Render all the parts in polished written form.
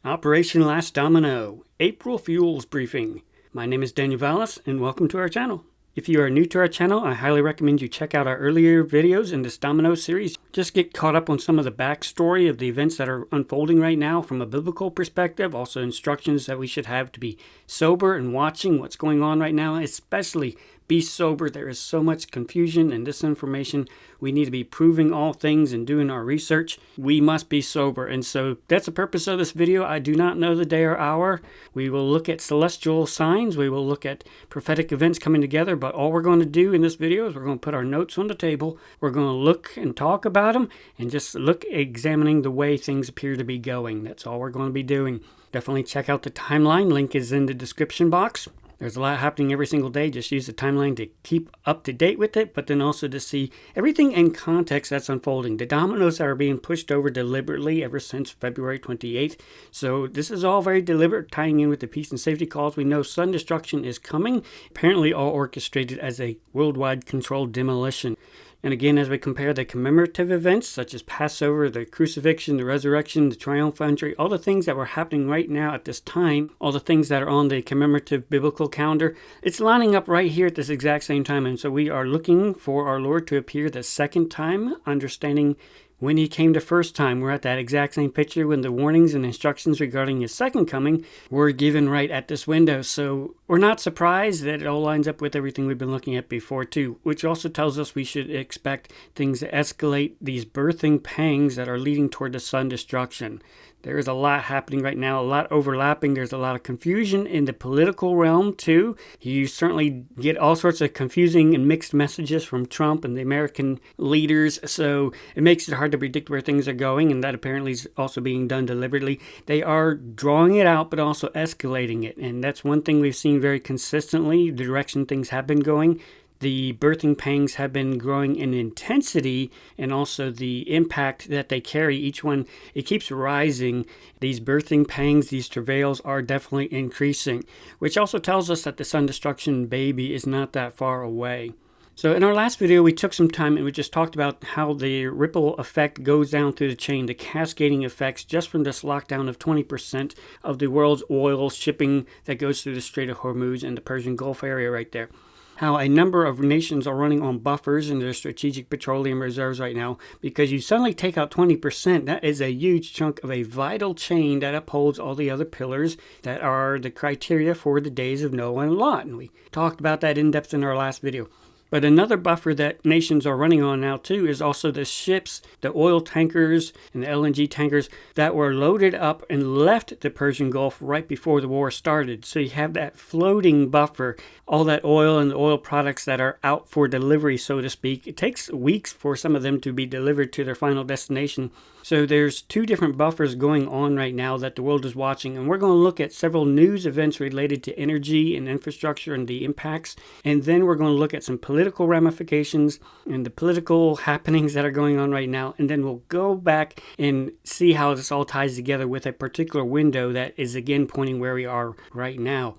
Operation Last Domino, April Fuels Briefing. My name is Daniel Vallis and welcome to our channel. If you are new to our channel, I highly recommend you check out our earlier videos in this Domino series. Just get caught up on some of the backstory of the events that are unfolding right now from a biblical perspective, also instructions that we should have to be sober and watching what's going on right now, especially be sober. There is so much confusion and disinformation. We need to be proving all things and doing our research. We must be sober. And so that's the purpose of this video. I do not know the day or hour. We will look at celestial signs. We will look at prophetic events coming together. But all we're going to do in this video is we're going to put our notes on the table. We're going to look and talk about them and just look examining the way things appear to be going. That's all we're going to be doing. Definitely check out the timeline. Link is in the description box. There's a lot happening every single day. Just use the timeline to keep up to date with it, but then also to see everything in context that's unfolding. The dominoes are being pushed over deliberately ever since February 28th. So this is all very deliberate, tying in with the peace and safety calls. We know sun destruction is coming, apparently all orchestrated as a worldwide controlled demolition. And again, as we compare the commemorative events such as Passover, the crucifixion, the resurrection, the triumphal entry, all the things that were happening right now at this time, all the things that are on the commemorative biblical calendar, it's lining up right here at this exact same time. And so we are looking for our Lord to appear the second time, understanding when he came the first time. We're at that exact same picture when the warnings and instructions regarding his second coming were given right at this window. So we're not surprised that it all lines up with everything we've been looking at before too, which also tells us we should expect things to escalate, these birthing pangs that are leading toward the sun destruction. There is a lot happening right now, a lot overlapping. There's a lot of confusion in the political realm too. You certainly get all sorts of confusing and mixed messages from Trump and the American leaders. So it makes it hard to predict where things are going, and that apparently is also being done deliberately. They are drawing it out, but also escalating it. And that's one thing we've seen very consistently, the direction things have been going. The birthing pangs have been growing in intensity, and also the impact that they carry. Each one, it keeps rising. These birthing pangs, these travails are definitely increasing, which also tells us that the sun destruction baby is not that far away. So in our last video, we took some time and we just talked about how the ripple effect goes down through the chain, the cascading effects just from this lockdown of 20% of the world's oil shipping that goes through the Strait of Hormuz and the Persian Gulf area right there. How a number of nations are running on buffers in their strategic petroleum reserves right now, because you suddenly take out 20%. That is a huge chunk of a vital chain that upholds all the other pillars that are the criteria for the days of Noah and Lot. And we talked about that in depth in our last video. But another buffer that nations are running on now too is also the ships, the oil tankers and the LNG tankers that were loaded up and left the Persian Gulf right before the war started. So you have that floating buffer, all that oil and the oil products that are out for delivery, so to speak. It takes weeks for some of them to be delivered to their final destination. So there's two different buffers going on right now that the world is watching, and we're going to look at several news events related to energy and infrastructure and the impacts, and then we're going to look at some political ramifications and the political happenings that are going on right now, and then we'll go back and see how this all ties together with a particular window that is again pointing where we are right now.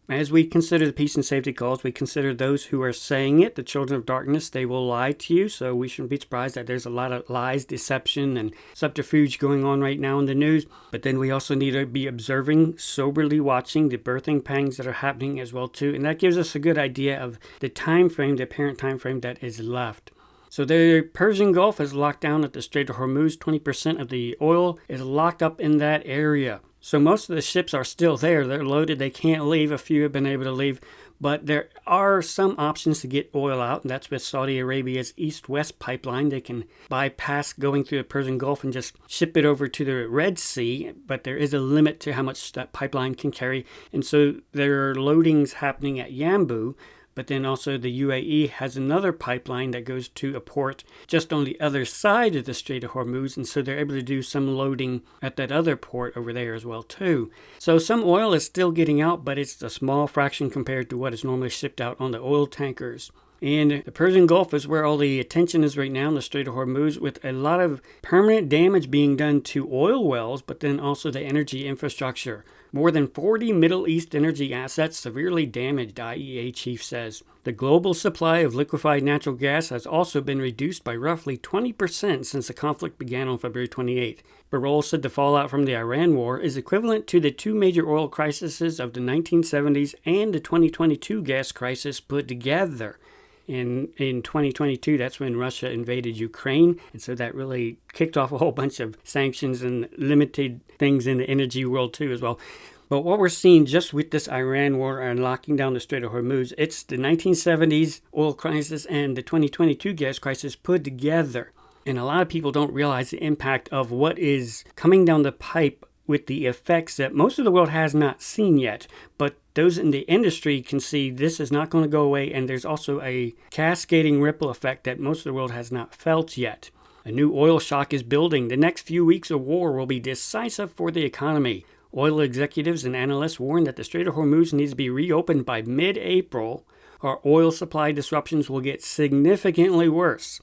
As we consider the peace and safety calls, we consider those who are saying it, the children of darkness. They will lie to you, so we shouldn't be surprised that there's a lot of lies, deception, and subterfuge going on right now in the news. But then we also need to be observing, soberly watching the birthing pangs that are happening as well too, and that gives us a good idea of the time frame, the apparent time frame that is left. So the Persian Gulf is locked down at the Strait of Hormuz. 20% of the oil is locked up in that area. So most of the ships are still there. They're loaded. They can't leave. A few have been able to leave. But there are some options to get oil out, and that's with Saudi Arabia's east-west pipeline. They can bypass going through the Persian Gulf and just ship it over to the Red Sea, but there is a limit to how much that pipeline can carry. And so there are loadings happening at Yanbu, but then also the UAE has another pipeline that goes to a port just on the other side of the Strait of Hormuz, and so they're able to do some loading at that other port over there as well too. So some oil is still getting out, but it's a small fraction compared to what is normally shipped out on the oil tankers. And the Persian Gulf is where all the attention is right now in the Strait of Hormuz, with a lot of permanent damage being done to oil wells, but then also the energy infrastructure. More than 40 Middle East energy assets severely damaged, IEA chief says. The global supply of liquefied natural gas has also been reduced by roughly 20% since the conflict began on February 28th. Barol said the fallout from the Iran war is equivalent to the two major oil crises of the 1970s and the 2022 gas crisis put together. In 2022, that's when Russia invaded Ukraine, and so that really kicked off a whole bunch of sanctions and limited things in the energy world too as well. But what we're seeing just with this Iran war and locking down the Strait of Hormuz, it's the 1970s oil crisis and the 2022 gas crisis put together. And a lot of people don't realize the impact of what is coming down the pipe with the effects that most of the world has not seen yet. But those in the industry can see this is not going to go away, and there's also a cascading ripple effect that most of the world has not felt yet. A new oil shock is building. The next few weeks of war will be decisive for the economy. Oil executives and analysts warn that the Strait of Hormuz needs to be reopened by mid-April, or oil supply disruptions will get significantly worse.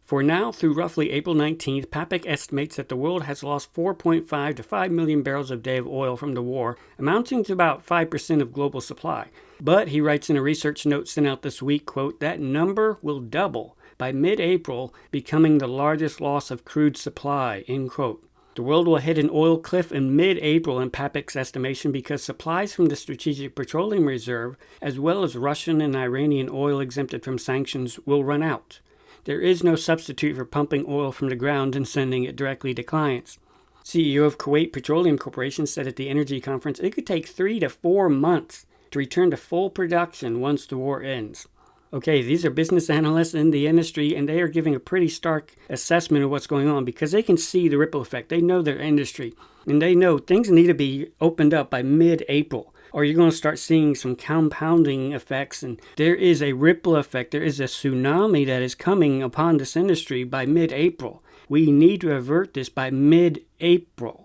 For now, through roughly April 19th, PAPIC estimates that the world has lost 4.5 to 5 million barrels a day of oil from the war, amounting to about 5% of global supply. But, he writes in a research note sent out this week, quote, that number will double by mid-April, becoming the largest loss of crude supply, end quote. The world will hit an oil cliff in mid-April in PAPIC's estimation because supplies from the Strategic Petroleum Reserve, as well as Russian and Iranian oil exempted from sanctions, will run out. There is no substitute for pumping oil from the ground and sending it directly to clients. CEO of Kuwait Petroleum Corporation said at the energy conference it could take 3 to 4 months to return to full production once the war ends. Okay, these are business analysts in the industry, and they are giving a pretty stark assessment of what's going on because they can see the ripple effect. They know their industry, and they know things need to be opened up by mid-April, or you're going to start seeing some compounding effects, and there is a ripple effect. There is a tsunami that is coming upon this industry by mid-April. We need to avert this by mid-April.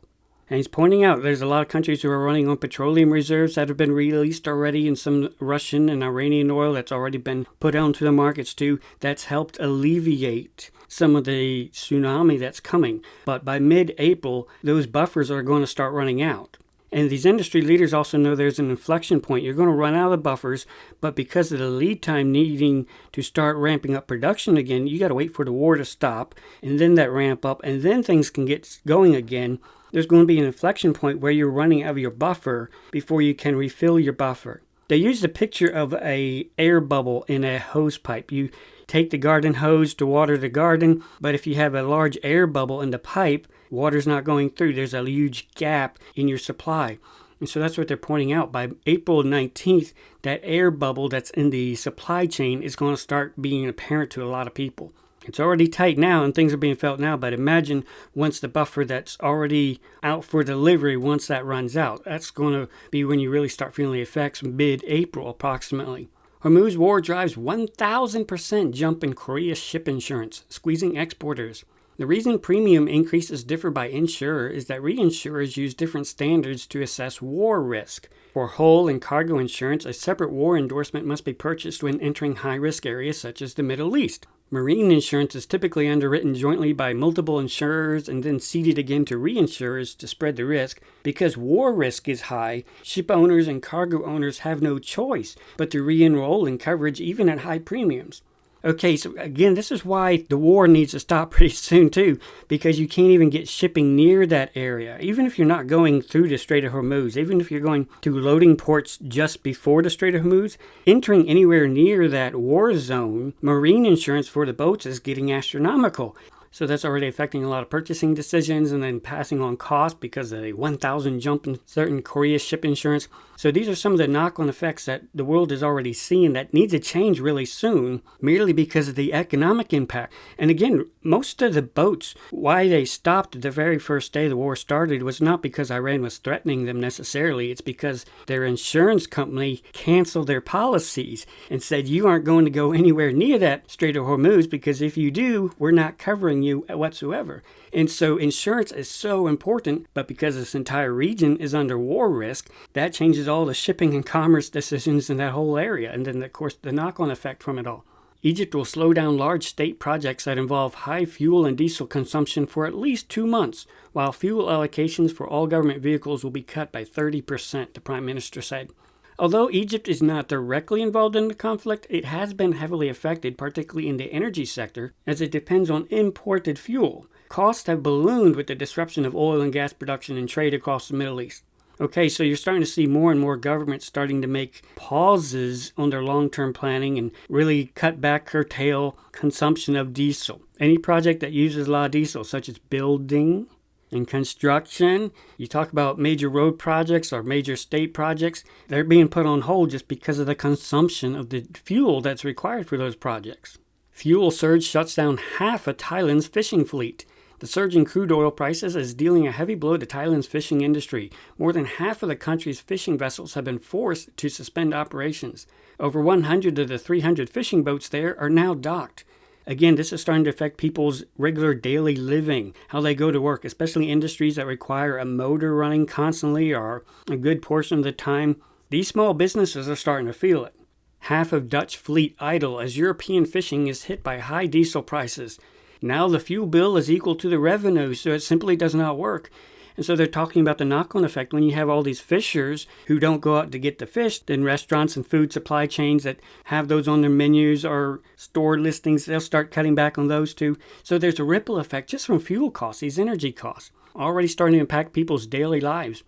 And he's pointing out there's a lot of countries who are running on petroleum reserves that have been released already, and some Russian and Iranian oil that's already been put onto the markets too. That's helped alleviate some of the tsunami that's coming. But by mid-April, those buffers are going to start running out. And these industry leaders also know there's an inflection point. You're going to run out of the buffers, but because of the lead time needing to start ramping up production again, you got to wait for the war to stop, and then that ramp up, and then things can get going again. There's going to be an inflection point where you're running out of your buffer before you can refill your buffer. They use the picture of a air bubble in a hose pipe. You take the garden hose to water the garden, but if you have a large air bubble in the pipe, water's not going through. There's a huge gap in your supply. And so that's what they're pointing out. By April 19th, that air bubble that's in the supply chain is going to start being apparent to a lot of people. It's already tight now and things are being felt now, but imagine once the buffer that's already out for delivery, once that runs out, that's going to be when you really start feeling the effects mid-April approximately. Hormuz war drives 1,000% jump in Korea's ship insurance, squeezing exporters. The reason premium increases differ by insurer is that reinsurers use different standards to assess war risk. For hull and cargo insurance, a separate war endorsement must be purchased when entering high-risk areas such as the Middle East. Marine insurance is typically underwritten jointly by multiple insurers and then ceded again to reinsurers to spread the risk. Because war risk is high, ship owners and cargo owners have no choice but to re-enroll in coverage even at high premiums. Okay, so again, this is why the war needs to stop pretty soon too, because you can't even get shipping near that area. Even if you're not going through the Strait of Hormuz, even if you're going to loading ports just before the Strait of Hormuz, entering anywhere near that war zone, marine insurance for the boats is getting astronomical. So that's already affecting a lot of purchasing decisions and then passing on cost because of the 1,000 jump in certain Korea ship insurance. So these are some of the knock-on effects that the world is already seeing that need to change really soon, merely because of the economic impact. And again, most of the boats, why they stopped the very first day the war started was not because Iran was threatening them necessarily. It's because their insurance company canceled their policies and said, you aren't going to go anywhere near that Strait of Hormuz because if you do, we're not covering you whatsoever. And so insurance is so important, but because this entire region is under war risk, that changes all the shipping and commerce decisions in that whole area. And then, of course, the knock-on effect from it all. Egypt will slow down large state projects that involve high fuel and diesel consumption for at least 2 months, while fuel allocations for all government vehicles will be cut by 30%, the Prime Minister said. Although Egypt is not directly involved in the conflict, it has been heavily affected, particularly in the energy sector, as it depends on imported fuel. Costs have ballooned with the disruption of oil and gas production and trade across the Middle East. Okay, so you're starting to see more and more governments starting to make pauses on their long-term planning and really cut back, curtail consumption of diesel. Any project that uses a lot of diesel, such as building and construction, you talk about major road projects or major state projects, they're being put on hold just because of the consumption of the fuel that's required for those projects. Fuel surge shuts down half of Thailand's fishing fleet. The surge in crude oil prices is dealing a heavy blow to Thailand's fishing industry. More than half of the country's fishing vessels have been forced to suspend operations. Over 100 of the 300 fishing boats there are now docked. Again, this is starting to affect people's regular daily living, how they go to work, especially industries that require a motor running constantly or a good portion of the time. These small businesses are starting to feel it. Half of Dutch fleet idle as European fishing is hit by high diesel prices. Now the fuel bill is equal to the revenue, so it simply does not work. And so they're talking about the knock-on effect. When you have all these fishers who don't go out to get the fish, then restaurants and food supply chains that have those on their menus or store listings, they'll start cutting back on those too. So there's a ripple effect just from fuel costs, these energy costs, already starting to impact people's daily lives.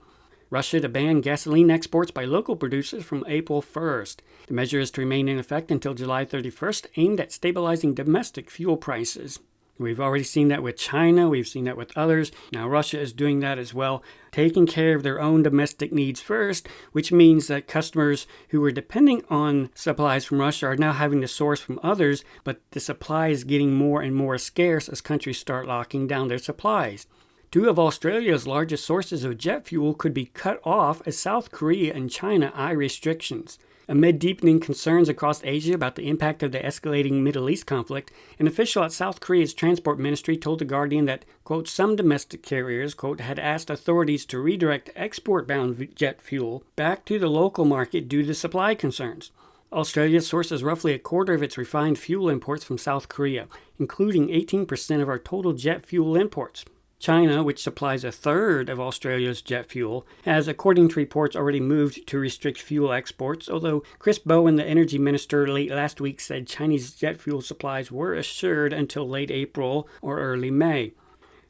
Russia to ban gasoline exports by local producers from April 1st. The measure is to remain in effect until July 31st, aimed at stabilizing domestic fuel prices. We've already seen that with China, we've seen that with others. Now Russia is doing that as well, taking care of their own domestic needs first, which means that customers who were depending on supplies from Russia are now having to source from others, but the supply is getting more and more scarce as countries start locking down their supplies. 2 of Australia's largest sources of jet fuel could be cut off as South Korea and China eye restrictions. Amid deepening concerns across Asia about the impact of the escalating Middle East conflict, an official at South Korea's transport ministry told The Guardian that, quote, some domestic carriers, quote, had asked authorities to redirect export-bound jet fuel back to the local market due to supply concerns. Australia sources roughly a quarter of its refined fuel imports from South Korea, including 18% of our total jet fuel imports. China, which supplies a third of Australia's jet fuel, has, according to reports, already moved to restrict fuel exports, although Chris Bowen, the energy minister, late last week said Chinese jet fuel supplies were assured until late April or early May.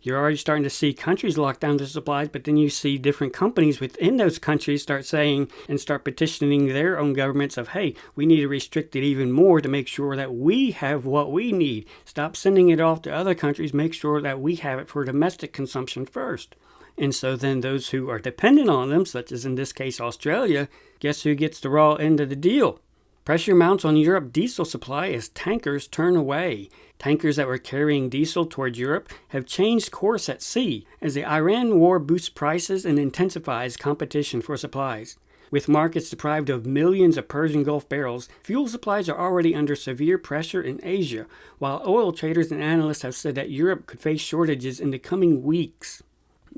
You're already starting to see countries lock down their supplies, but then you see different companies within those countries start saying and start petitioning their own governments of, hey, we need to restrict it even more to make sure that we have what we need. Stop sending it off to other countries. Make sure that we have it for domestic consumption first. And so then those who are dependent on them, such as in this case Australia, guess who gets the raw end of the deal? Pressure mounts on Europe diesel supply as tankers turn away. Tankers that were carrying diesel toward Europe have changed course at sea as the Iran war boosts prices and intensifies competition for supplies. With markets deprived of millions of Persian Gulf barrels, fuel supplies are already under severe pressure in Asia, while oil traders and analysts have said that Europe could face shortages in the coming weeks.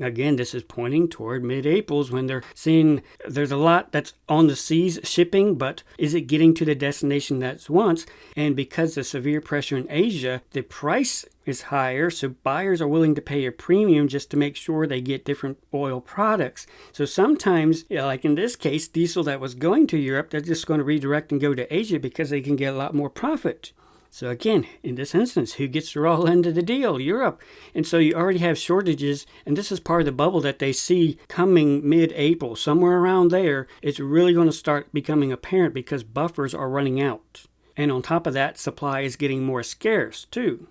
Again, this is pointing toward mid-April when they're seeing there's a lot that's on the seas shipping, but is it getting to the destination that's wants? And because of severe pressure in Asia, the price is higher, so buyers are willing to pay a premium just to make sure they get different oil products. So sometimes, like in this case, diesel that was going to Europe, they're just going to redirect and go to Asia because they can get a lot more profit. So again, in this instance, who gets the raw end of the deal? Europe. And so you already have shortages, and this is part of the bubble that they see coming mid-April. Somewhere around there, it's really going to start becoming apparent because buffers are running out. And on top of that, supply is getting more scarce too.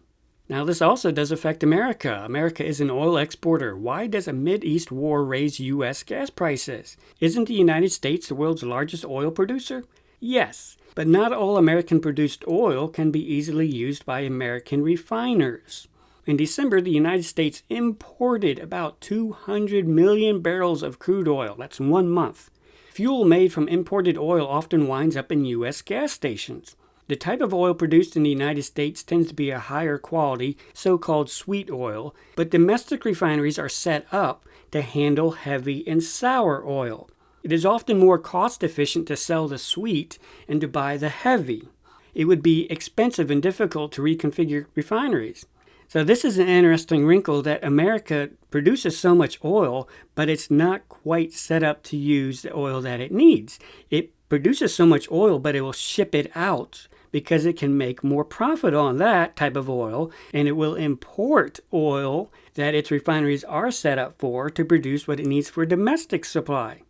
Now this also does affect America. America is an oil exporter. Why does a Mid-East war raise U.S. gas prices? Isn't the United States the world's largest oil producer? Yes. But not all American-produced oil can be easily used by American refiners. In December, the United States imported about 200 million barrels of crude oil. That's in 1 month. Fuel made from imported oil often winds up in U.S. gas stations. The type of oil produced in the United States tends to be a higher quality, so-called sweet oil, but domestic refineries are set up to handle heavy and sour oil. It is often more cost-efficient to sell the sweet and to buy the heavy. it would be expensive and difficult to reconfigure refineries. So this is an interesting wrinkle that America produces so much oil, but it's not quite set up to use the oil that it needs. It produces so much oil, but it will ship it out because it can make more profit on that type of oil, and it will import oil that its refineries are set up for to produce what it needs for domestic supply.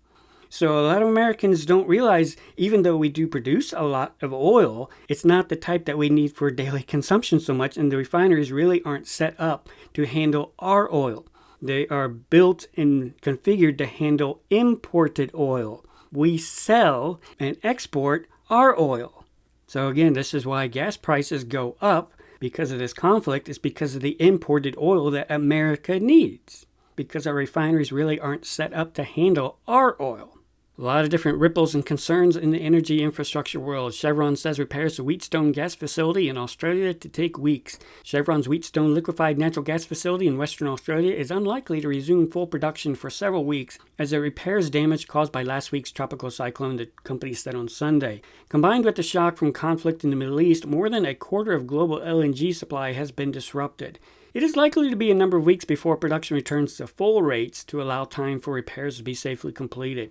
So a lot of Americans don't realize, even though we do produce a lot of oil, it's not the type that we need for daily consumption so much, and the refineries really aren't set up to handle our oil. They are built and configured to handle imported oil. We sell and export our oil. So again, this is why gas prices go up because of this conflict. It's because of the imported oil that America needs, because our refineries really aren't set up to handle our oil. A lot of different ripples and concerns in the energy infrastructure world. Chevron says repairs to Wheatstone gas facility in Australia to take weeks. Chevron's Wheatstone liquefied natural gas facility in Western Australia is unlikely to resume full production for several weeks as it repairs damage caused by last week's tropical cyclone, the company said on Sunday. Combined with the shock from conflict in the Middle East, more than a quarter of global LNG supply has been disrupted. It is likely to be a number of weeks before production returns to full rates to allow time for repairs to be safely completed.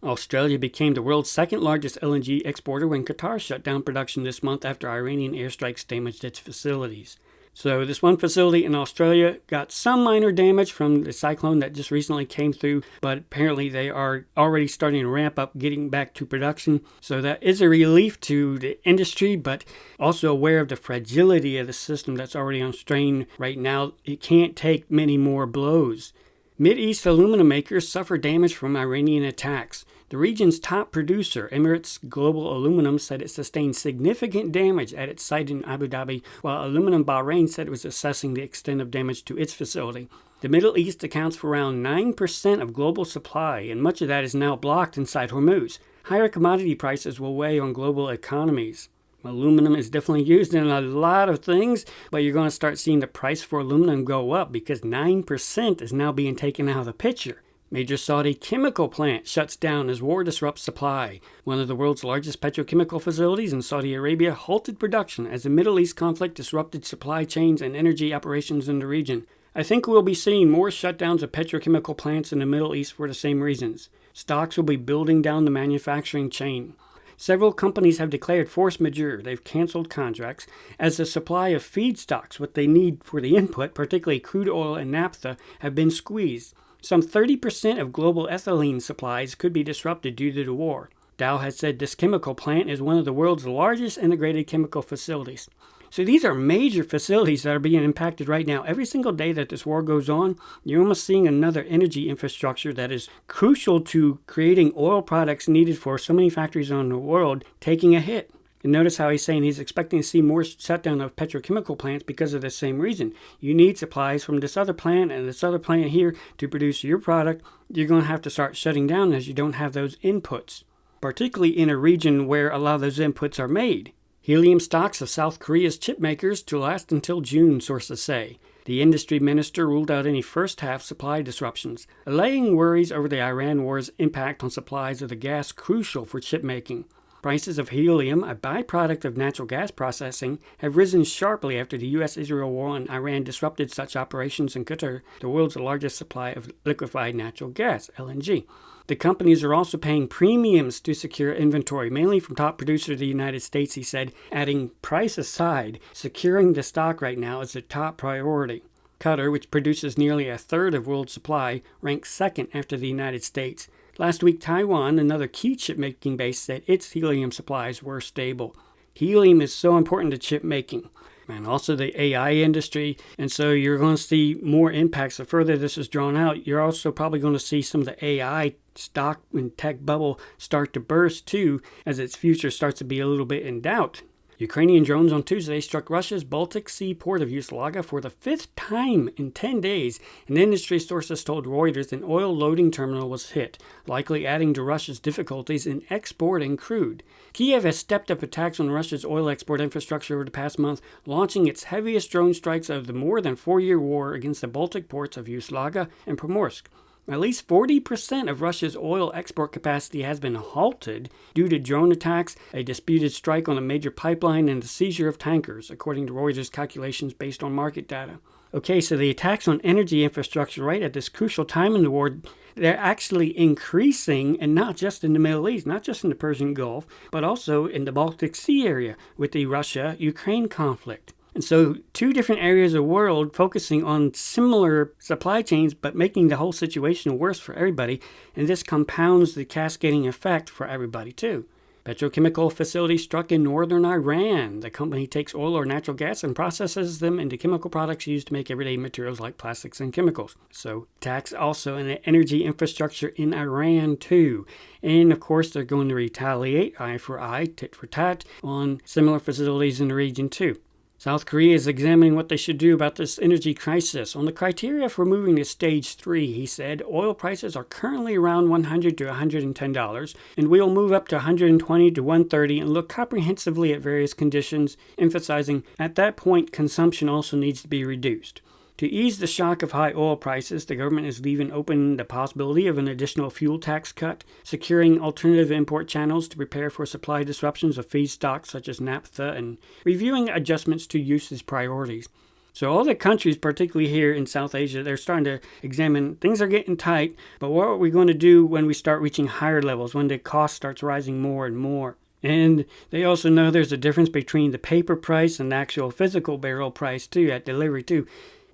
Australia became the world's second largest LNG exporter when Qatar shut down production this month after Iranian airstrikes damaged its facilities. So this one facility in Australia got some minor damage from the cyclone that just recently came through, but apparently they are already starting to ramp up getting back to production. So that is a relief to the industry, but also aware of the fragility of the system that's already on strain right now. It can't take many more blows. Mideast aluminum makers suffer damage from Iranian attacks. The region's top producer, Emirates Global Aluminum, said it sustained significant damage at its site in Abu Dhabi, while Aluminum Bahrain said it was assessing the extent of damage to its facility. The Middle East accounts for around 9% of global supply, and much of that is now blocked inside Hormuz. Higher commodity prices will weigh on global economies. Aluminum is definitely used in a lot of things, but you're going to start seeing the price for aluminum go up because 9% is now being taken out of the picture. Major Saudi chemical plant shuts down as war disrupts supply. One of the world's largest petrochemical facilities in Saudi Arabia halted production as the Middle East conflict disrupted supply chains and energy operations in the region. I think we'll be seeing more shutdowns of petrochemical plants in the Middle East for the same reasons. Stocks will be building down the manufacturing chain. Several companies have declared force majeure. They've canceled contracts as the supply of feedstocks, what they need for the input, particularly crude oil and naphtha, have been squeezed. Some 30% of global ethylene supplies could be disrupted due to the war. Dow has said this chemical plant is one of the world's largest integrated chemical facilities. So these are major facilities that are being impacted right now. Every single day that this war goes on, you're almost seeing another energy infrastructure that is crucial to creating oil products needed for so many factories around the world taking a hit. And notice how he's saying he's expecting to see more shutdown of petrochemical plants because of the same reason. You need supplies from this other plant and this other plant here to produce your product. You're going to have to start shutting down as you don't have those inputs, particularly in a region where a lot of those inputs are made. Helium stocks of South Korea's chip makers to last until June, sources say. The industry minister ruled out any first-half supply disruptions, allaying worries over the Iran war's impact on supplies of the gas crucial for chip making. Prices of helium, a byproduct of natural gas processing, have risen sharply after the U.S.-Israel war and Iran disrupted such operations in Qatar, the world's largest supply of liquefied natural gas, LNG. The companies are also paying premiums to secure inventory, mainly from top producer of the United States, he said, adding, price aside, securing the stock right now is the top priority. Qatar, which produces nearly a third of world supply, ranks second after the United States. Last week, Taiwan, another key chip-making base, said its helium supplies were stable. Helium is so important to chip making, and also the AI industry, and so you're going to see more impacts. The further this is drawn out, you're also probably going to see some of the AI stock and tech bubble start to burst too, as its future starts to be a little bit in doubt. Ukrainian drones on Tuesday struck Russia's Baltic Sea port of Ustlaga for the 5th time in 10 days, and industry sources told Reuters an oil loading terminal was hit, likely adding to Russia's difficulties in exporting crude. Kiev has stepped up attacks on Russia's oil export infrastructure over the past month, launching its heaviest drone strikes of the more than 4-year war against the Baltic ports of Ustlaga and Primorsk. At least 40% of Russia's oil export capacity has been halted due to drone attacks, a disputed strike on a major pipeline, and the seizure of tankers, according to Reuters calculations based on market data. Okay, so the attacks on energy infrastructure right at this crucial time in the war, they're actually increasing, and not just in the Middle East, not just in the Persian Gulf, but also in the Baltic Sea area with the Russia-Ukraine conflict. And so two different areas of the world focusing on similar supply chains, but making the whole situation worse for everybody. And this compounds the cascading effect for everybody too. Petrochemical facility struck in northern Iran. The company takes oil or natural gas and processes them into chemical products used to make everyday materials like plastics and chemicals. So attacks also in the energy infrastructure in Iran too. And of course they're going to retaliate, eye for eye, tit for tat, on similar facilities in the region too. South Korea is examining what they should do about this energy crisis. On the criteria for moving to stage 3, he said, oil prices are currently around $100 to $110, and we'll move up to $120 to $130 and look comprehensively at various conditions, emphasizing at that point consumption also needs to be reduced. To ease the shock of high oil prices, the government is leaving open the possibility of an additional fuel tax cut, securing alternative import channels to prepare for supply disruptions of feedstocks such as naphtha, and reviewing adjustments to usage priorities. So all the countries, particularly here in South Asia, they're starting to examine, things are getting tight, but what are we going to do when we start reaching higher levels, when the cost starts rising more and more? And they also know there's a difference between the paper price and the actual physical barrel price too, at delivery too.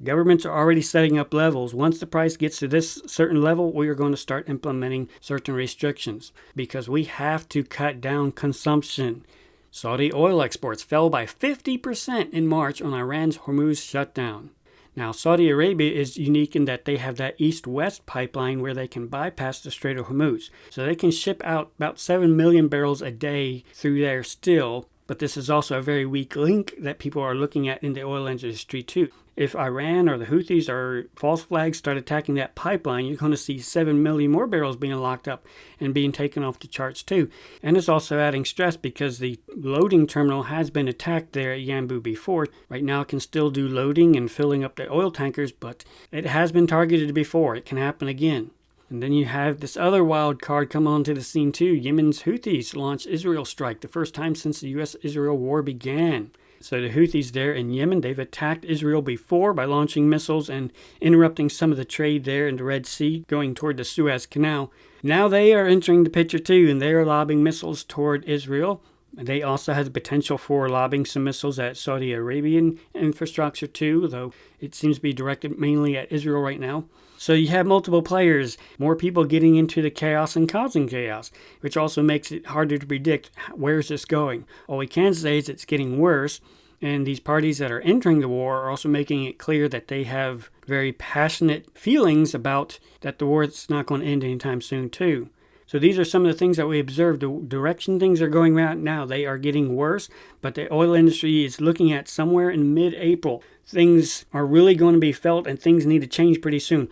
Governments are already setting up levels. Once the price gets to this certain level, we are going to start implementing certain restrictions because we have to cut down consumption. Saudi oil exports fell by 50% in March on Iran's Hormuz shutdown. Now, Saudi Arabia is unique in that they have that east-west pipeline where they can bypass the Strait of Hormuz. So they can ship out about 7 million barrels a day through there still. But this is also a very weak link that people are looking at in the oil industry too. If Iran or the Houthis or false flags start attacking that pipeline, you're going to see 7 million more barrels being locked up and being taken off the charts too. And it's also adding stress because the loading terminal has been attacked there at Yanbu before. Right now it can still do loading and filling up the oil tankers, but it has been targeted before. It can happen again. And then you have this other wild card come onto the scene too. Yemen's Houthis launched Israel strike, the first time since the U.S.-Israel war began. So the Houthis there in Yemen, they've attacked Israel before by launching missiles and interrupting some of the trade there in the Red Sea, going toward the Suez Canal. Now they are entering the picture too, and they are lobbing missiles toward Israel. They also have the potential for lobbing some missiles at Saudi Arabian infrastructure too, though it seems to be directed mainly at Israel right now. So you have multiple players, more people getting into the chaos and causing chaos, which also makes it harder to predict where is this going. All we can say is it's getting worse, and these parties that are entering the war are also making it clear that they have very passionate feelings about that the war is not going to end anytime soon too. So these are some of the things that we observed. The direction things are going right now, they are getting worse, but the oil industry is looking at somewhere in mid-April. Things are really going to be felt and things need to change pretty soon.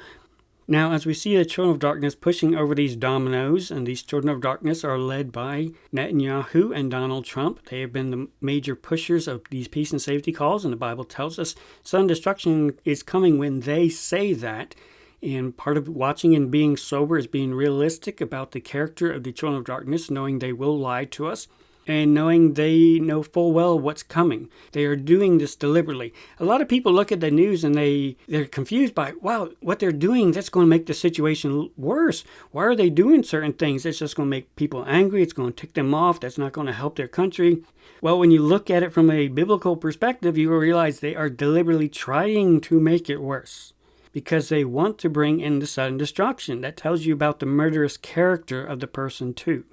Now, as we see the children of darkness pushing over these dominoes, and these children of darkness are led by Netanyahu and Donald Trump. They have been the major pushers of these peace and safety calls, and the Bible tells us sudden destruction is coming when they say that. And part of watching and being sober is being realistic about the character of the children of darkness, knowing they will lie to us, and knowing they know full well what's coming. They are doing this deliberately. A lot of people look at the news and they're confused by, wow, what they're doing, that's going to make the situation worse. Why are they doing certain things? It's just going to make people angry. It's going to tick them off. That's not going to help their country. Well, when you look at it from a biblical perspective, you will realize they are deliberately trying to make it worse, because they want to bring in the sudden destruction. That tells you about the murderous character of the person too.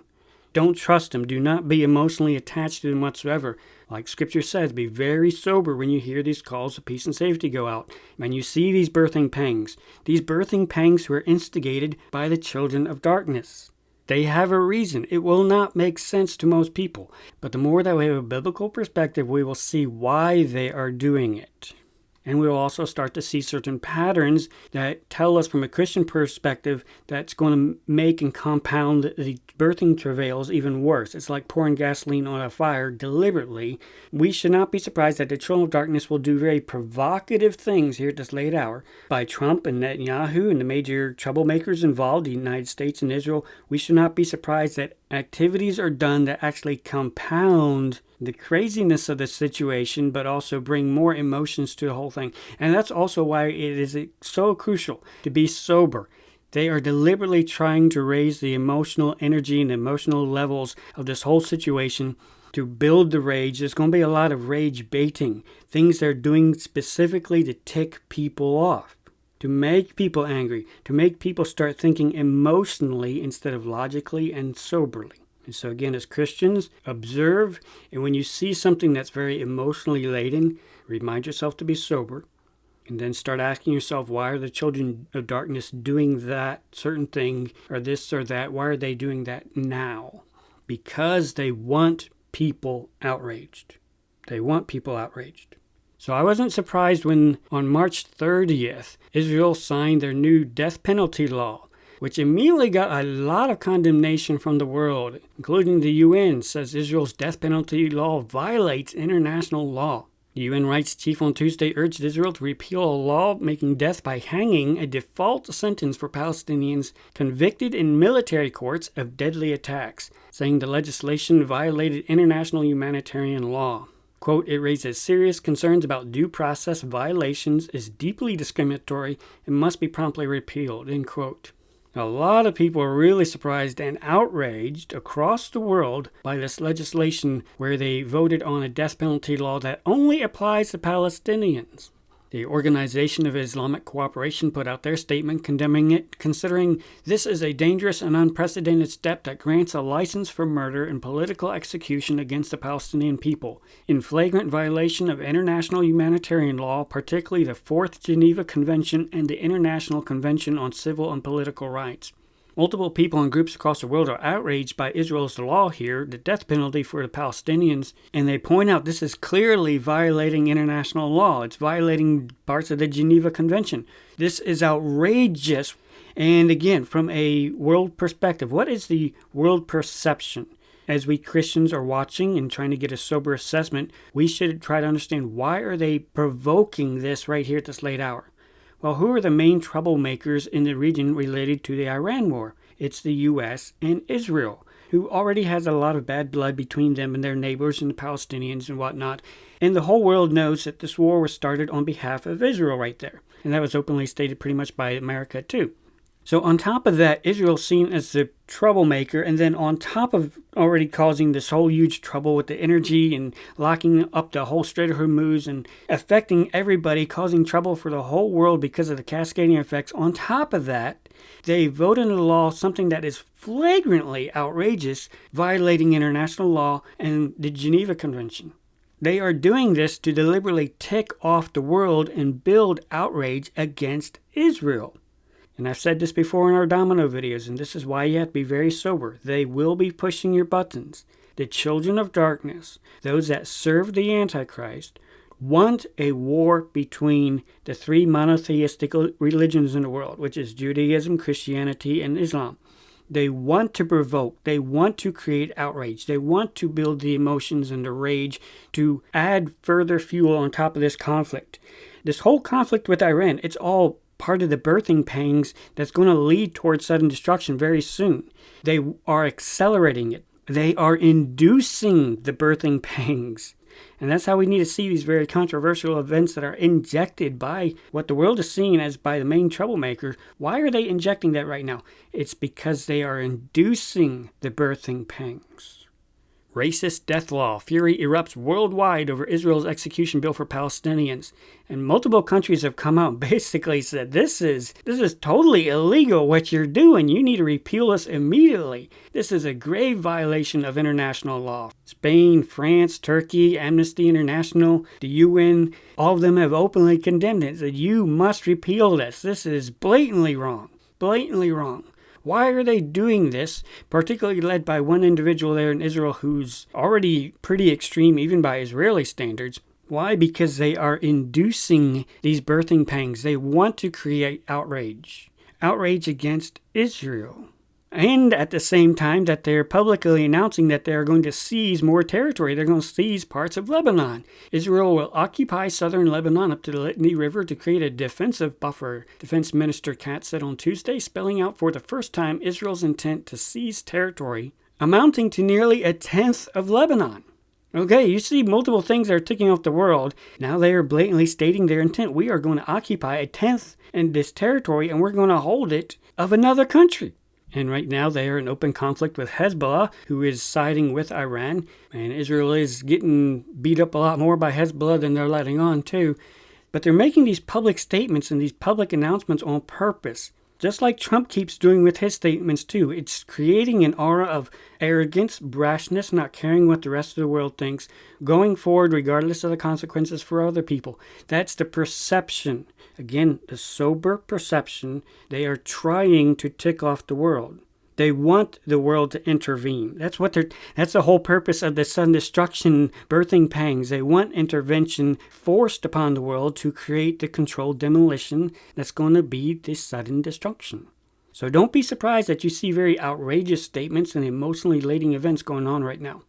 Don't trust them. Do not be emotionally attached to them whatsoever. Like Scripture says, be very sober when you hear these calls of peace and safety go out. When you see these birthing pangs who are instigated by the children of darkness. They have a reason. It will not make sense to most people. But the more that we have a biblical perspective, we will see why they are doing it. And we'll also start to see certain patterns that tell us from a Christian perspective that's going to make and compound the birthing travails even worse. It's like pouring gasoline on a fire deliberately. We should not be surprised that the children of darkness will do very provocative things here at this late hour. By Trump and Netanyahu and the major troublemakers involved, the United States and Israel, we should not be surprised that activities are done that actually compound the craziness of the situation, but also bring more emotions to the whole thing. And that's also why it is so crucial to be sober. They are deliberately trying to raise the emotional energy and emotional levels of this whole situation to build the rage. There's going to be a lot of rage baiting, things they're doing specifically to tick people off, to make people angry, to make people start thinking emotionally instead of logically and soberly. And so again, as Christians, observe, and when you see something that's very emotionally laden, remind yourself to be sober, and then start asking yourself, why are the children of darkness doing that certain thing, or this or that? Why are they doing that now? Because they want people outraged. They want people outraged. So I wasn't surprised when on March 30th, Israel signed their new death penalty law, which immediately got a lot of condemnation from the world, including the UN, says Israel's death penalty law violates international law. The UN rights chief on Tuesday urged Israel to repeal a law making death by hanging a default sentence for Palestinians convicted in military courts of deadly attacks, saying the legislation violated international humanitarian law. Quote, it raises serious concerns about due process violations, is deeply discriminatory, and must be promptly repealed, end quote. A lot of people are really surprised and outraged across the world by this legislation where they voted on a death penalty law that only applies to Palestinians. The Organization of Islamic Cooperation put out their statement condemning it, considering this is a dangerous and unprecedented step that grants a license for murder and political execution against the Palestinian people, in flagrant violation of international humanitarian law, particularly the Fourth Geneva Convention and the International Convention on Civil and Political Rights. Multiple people and groups across the world are outraged by Israel's law here, the death penalty for the Palestinians, and they point out this is clearly violating international law. It's violating parts of the Geneva Convention. This is outrageous. And again, from a world perspective, what is the world perception? As we Christians are watching and trying to get a sober assessment, we should try to understand, why are they provoking this right here at this late hour? Well, who are the main troublemakers in the region related to the Iran war? It's the U.S. and Israel, who already has a lot of bad blood between them and their neighbors and the Palestinians and whatnot. And the whole world knows that this war was started on behalf of Israel right there. And that was openly stated pretty much by America too. So on top of that, Israel's seen as the troublemaker, and then on top of already causing this whole huge trouble with the energy and locking up the whole Strait of Hormuz and affecting everybody, causing trouble for the whole world because of the cascading effects, on top of that, they vote into law something that is flagrantly outrageous, violating international law and the Geneva Convention. They are doing this to deliberately tick off the world and build outrage against Israel. And I've said this before in our domino videos, and this is why you have to be very sober. They will be pushing your buttons. The children of darkness, those that serve the Antichrist, want a war between the three monotheistic religions in the world, which is Judaism, Christianity, and Islam. They want to provoke. They want to create outrage. They want to build the emotions and the rage to add further fuel on top of this conflict. This whole conflict with Iran, it's all part of the birthing pangs that's going to lead towards sudden destruction very soon. They are accelerating it. They are inducing the birthing pangs. And that's how we need to see these very controversial events that are injected by what the world is seeing as by the main troublemaker. Why are they injecting that right now? It's because they are inducing the birthing pangs. Racist death law. Fury erupts worldwide over Israel's execution bill for Palestinians. And multiple countries have come out and basically said, this is totally illegal what you're doing. You need to repeal this immediately. This is a grave violation of international law. Spain, France, Turkey, Amnesty International, the UN, all of them have openly condemned it. Said, you must repeal this. This is blatantly wrong. Blatantly wrong. Why are they doing this, particularly led by one individual there in Israel who's already pretty extreme even by Israeli standards? Why? Because they are inducing these birthing pangs. They want to create outrage. Outrage against Israel. And at the same time that they're publicly announcing that they're going to seize more territory. They're going to seize parts of Lebanon. Israel will occupy southern Lebanon up to the Litany River to create a defensive buffer. Defense Minister Katz said on Tuesday, spelling out for the first time Israel's intent to seize territory amounting to nearly a tenth of Lebanon. Okay, you see multiple things that are ticking off the world. Now they are blatantly stating their intent. We are going to occupy a tenth in this territory and we're going to hold it of another country. And right now they are in open conflict with Hezbollah, who is siding with Iran. And Israel is getting beat up a lot more by Hezbollah than they're letting on too. But they're making these public statements and these public announcements on purpose. Just like Trump keeps doing with his statements too. It's creating an aura of arrogance, brashness, not caring what the rest of the world thinks, going forward regardless of the consequences for other people. That's the perception. Again, the sober perception. They are trying to tick off the world. They want the world to intervene. That's the whole purpose of the sudden destruction, birthing pangs. They want intervention forced upon the world to create the controlled demolition that's going to be this sudden destruction. So don't be surprised that you see very outrageous statements and emotionally laden events going on right now.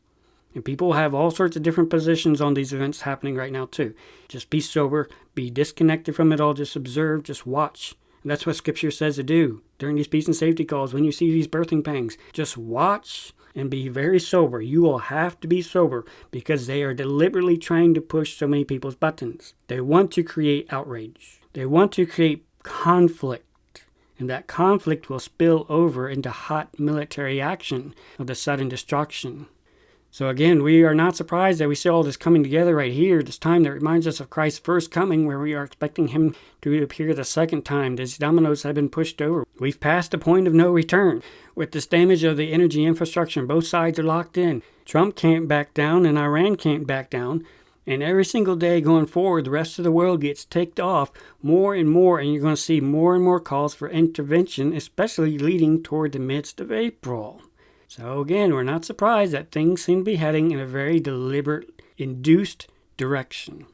And people have all sorts of different positions on these events happening right now too. Just be sober, be disconnected from it all, just observe, just watch. And that's what Scripture says to do during these peace and safety calls. When you see these birthing pangs, just watch and be very sober. You will have to be sober because they are deliberately trying to push so many people's buttons. They want to create outrage. They want to create conflict. And that conflict will spill over into hot military action of the sudden destruction. So again, we are not surprised that we see all this coming together right here, this time that reminds us of Christ's first coming, where we are expecting him to appear the second time. These dominoes have been pushed over. We've passed the point of no return. With this damage of the energy infrastructure, both sides are locked in. Trump can't back down and Iran can't back down. And every single day going forward, the rest of the world gets ticked off more and more, and you're going to see more and more calls for intervention, especially leading toward the midst of April. So again, we're not surprised that things seem to be heading in a very deliberate, induced direction.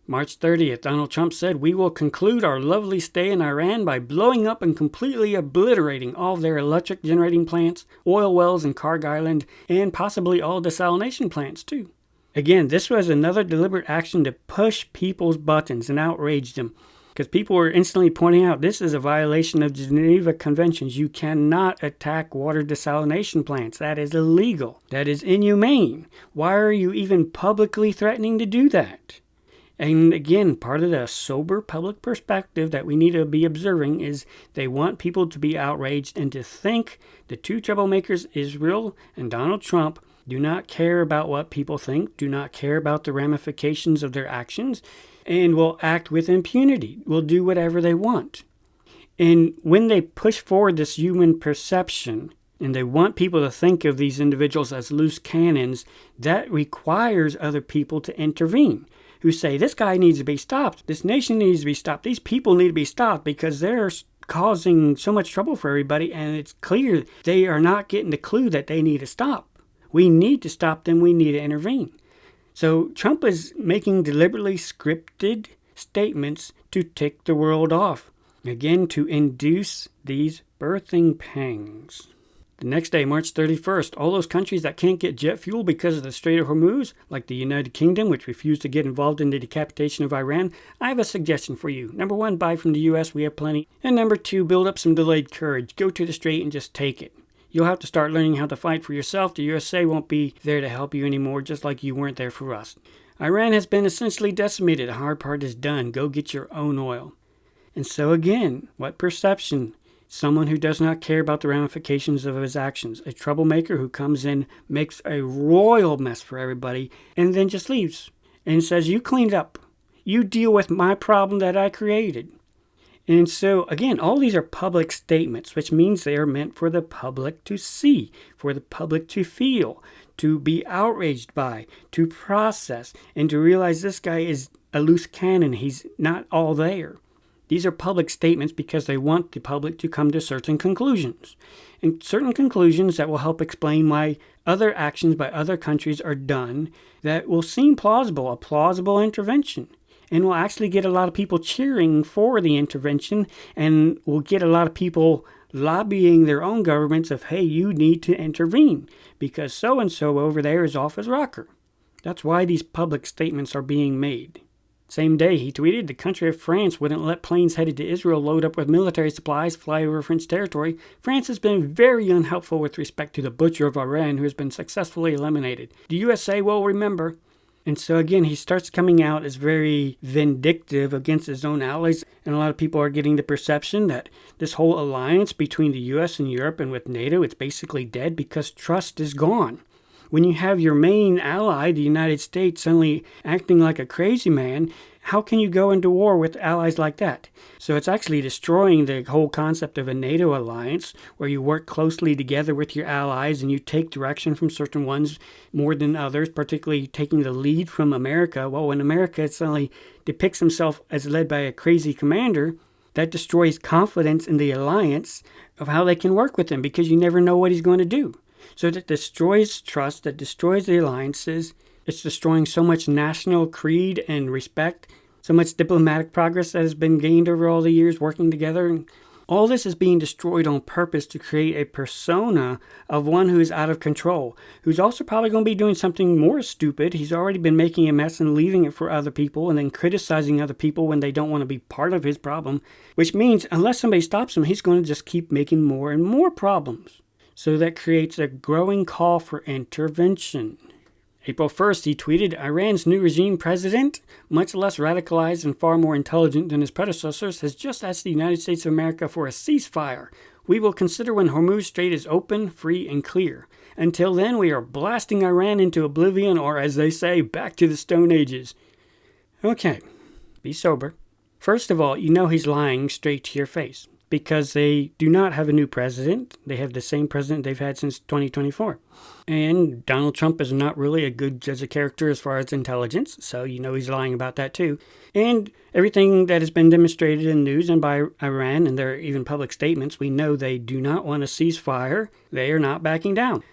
March 30th, Donald Trump said, "We will conclude our lovely stay in Iran by blowing up and completely obliterating all of their electric generating plants, oil wells in Karg Island, and possibly all desalination plants too." Again, this was another deliberate action to push people's buttons and outrage them. Because people were instantly pointing out this is a violation of Geneva Conventions. You cannot attack water desalination plants. That is illegal. That is inhumane. Why are you even publicly threatening to do that? And again, part of the sober public perspective that we need to be observing is they want people to be outraged and to think the two troublemakers, Israel and Donald Trump, do not care about what people think, do not care about the ramifications of their actions, and will act with impunity, will do whatever they want. And when they push forward this human perception, and they want people to think of these individuals as loose cannons, that requires other people to intervene, who say, this guy needs to be stopped, this nation needs to be stopped, these people need to be stopped because they're causing so much trouble for everybody, and it's clear they are not getting the clue that they need to stop. We need to stop them, we need to intervene. So Trump is making deliberately scripted statements to tick the world off. Again, to induce these birthing pangs. The next day, March 31st, all those countries that can't get jet fuel because of the Strait of Hormuz, like the United Kingdom, which refused to get involved in the decapitation of Iran, I have a suggestion for you. Number 1, buy from the U.S., we have plenty. And number 2, build up some delayed courage. Go to the strait and just take it. You'll have to start learning how to fight for yourself. The USA won't be there to help you anymore, just like you weren't there for us. Iran has been essentially decimated. The hard part is done. Go get your own oil. And so again, what perception? Someone who does not care about the ramifications of his actions. A troublemaker who comes in, makes a royal mess for everybody, and then just leaves. And says, you clean it up. You deal with my problem that I created. And so, again, all these are public statements, which means they are meant for the public to see, for the public to feel, to be outraged by, to process, and to realize this guy is a loose cannon. He's not all there. These are public statements because they want the public to come to certain conclusions. And certain conclusions that will help explain why other actions by other countries are done that will seem plausible, a plausible intervention. And will actually get a lot of people cheering for the intervention, and will get a lot of people lobbying their own governments of, hey, you need to intervene because so-and-so over there is off his rocker. That's why these public statements are being made. Same day, he tweeted, the country of France wouldn't let planes headed to Israel load up with military supplies fly over French territory. France has been very unhelpful with respect to the butcher of Iran, who has been successfully eliminated. The USA will remember. And so again, he starts coming out as very vindictive against his own allies. And a lot of people are getting the perception that this whole alliance between the US and Europe and with NATO, it's basically dead because trust is gone. When you have your main ally, the United States, suddenly acting like a crazy man, how can you go into war with allies like that? So it's actually destroying the whole concept of a NATO alliance, where you work closely together with your allies and you take direction from certain ones more than others, particularly taking the lead from America. Well, when America suddenly depicts himself as led by a crazy commander, that destroys confidence in the alliance of how they can work with him, because you never know what he's going to do. So that destroys trust, that destroys the alliances. It's destroying so much national creed and respect, so much diplomatic progress that has been gained over all the years working together. And all this is being destroyed on purpose to create a persona of one who is out of control, who's also probably going to be doing something more stupid. He's already been making a mess and leaving it for other people and then criticizing other people when they don't want to be part of his problem, which means unless somebody stops him, he's going to just keep making more and more problems. So that creates a growing call for intervention. April 1st, he tweeted, Iran's new regime president, much less radicalized and far more intelligent than his predecessors, has just asked the United States of America for a ceasefire. We will consider when Hormuz Strait is open, free, and clear. Until then, we are blasting Iran into oblivion, or as they say, back to the Stone Ages. Okay, be sober. First of all, you know he's lying straight to your face, because they do not have a new president. They have the same president they've had since 2024. And Donald Trump is not really a good judge of character as far as intelligence, so you know he's lying about that too. And everything that has been demonstrated in news and by Iran and their even public statements, we know they do not want a ceasefire. They are not backing down.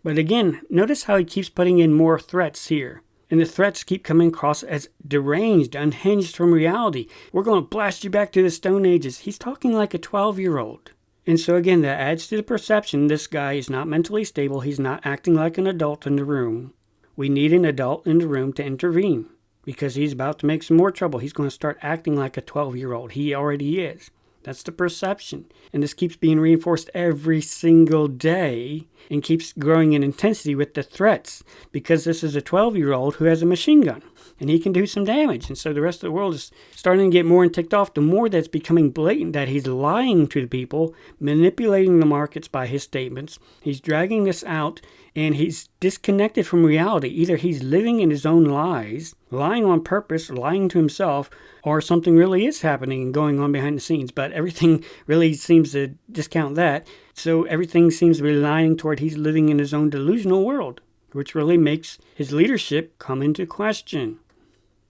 But again, notice how he keeps putting in more threats here. And the threats keep coming across as deranged, unhinged from reality. We're going to blast you back to the Stone Ages. He's talking like a 12-year-old. And so again, that adds to the perception this guy is not mentally stable. He's not acting like an adult in the room. We need an adult in the room to intervene, because he's about to make some more trouble. He's going to start acting like a 12-year-old. He already is. That's the perception. And this keeps being reinforced every single day and keeps growing in intensity with the threats, because this is a 12-year-old who has a machine gun and he can do some damage. And so the rest of the world is starting to get more and ticked off. The more that's becoming blatant that he's lying to the people, manipulating the markets by his statements. He's dragging this out and he's disconnected from reality. Either he's living in his own lies, lying on purpose, lying to himself, or something really is happening and going on behind the scenes. But everything really seems to discount that. So everything seems to be lying toward he's living in his own delusional world, which really makes his leadership come into question.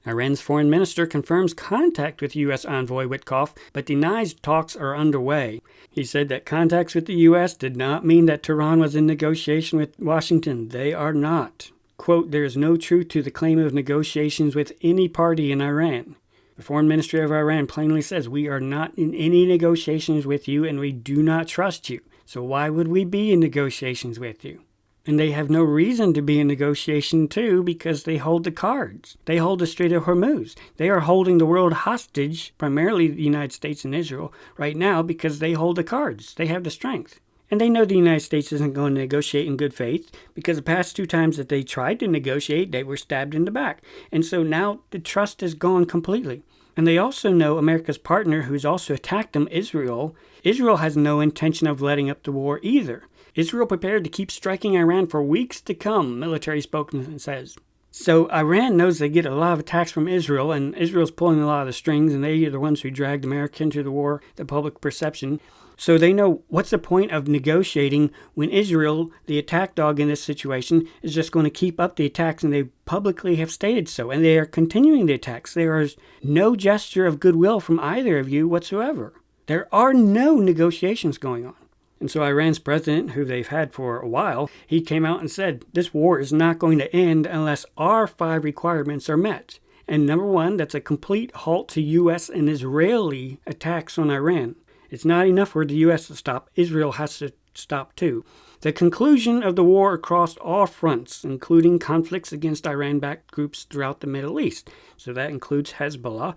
Iran's foreign minister confirms contact with U.S. envoy Witkoff, but denies talks are underway. He said that contacts with the U.S. did not mean that Tehran was in negotiation with Washington. They are not. Quote, there is no truth to the claim of negotiations with any party in Iran. The foreign ministry of Iran plainly says, we are not in any negotiations with you and we do not trust you. So why would we be in negotiations with you? And they have no reason to be in negotiation too, because they hold the cards. They hold the Strait of Hormuz. They are holding the world hostage, primarily the United States and Israel, right now because they hold the cards. They have the strength. And they know the United States isn't going to negotiate in good faith, because the past 2 times that they tried to negotiate, they were stabbed in the back. And so now the trust is gone completely. And they also know America's partner, who's also attacked them, Israel. Israel has no intention of letting up the war either. Israel prepared to keep striking Iran for weeks to come, military spokesman says. So Iran knows they get a lot of attacks from Israel, and Israel's pulling a lot of the strings, and they are the ones who dragged America into the war, the public perception. So they know what's the point of negotiating when Israel, the attack dog in this situation, is just going to keep up the attacks, and they publicly have stated so, and they are continuing the attacks. There is no gesture of goodwill from either of you whatsoever. There are no negotiations going on. And so Iran's president, who they've had for a while, he came out and said, this war is not going to end unless our 5 requirements are met. And number 1, that's a complete halt to U.S. and Israeli attacks on Iran. It's not enough for the U.S. to stop. Israel has to stop too. The conclusion of the war across all fronts, including conflicts against Iran-backed groups throughout the Middle East. So that includes Hezbollah.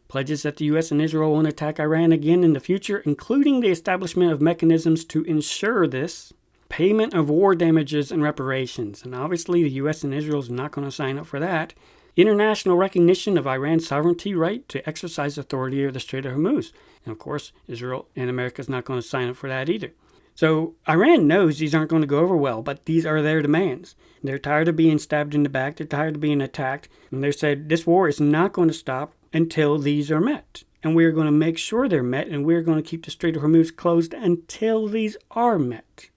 Pledges that the U.S. and Israel won't attack Iran again in the future, including the establishment of mechanisms to ensure this. Payment of war damages and reparations. And obviously the U.S. and Israel is not going to sign up for that. International recognition of Iran's sovereignty right to exercise authority over the Strait of Hormuz. And of course, Israel and America is not going to sign up for that either. So Iran knows these aren't going to go over well, but these are their demands. They're tired of being stabbed in the back. They're tired of being attacked. And they said this war is not going to stop until these are met. And we're going to make sure they're met, and we're going to keep the Strait of Hormuz closed until these are met.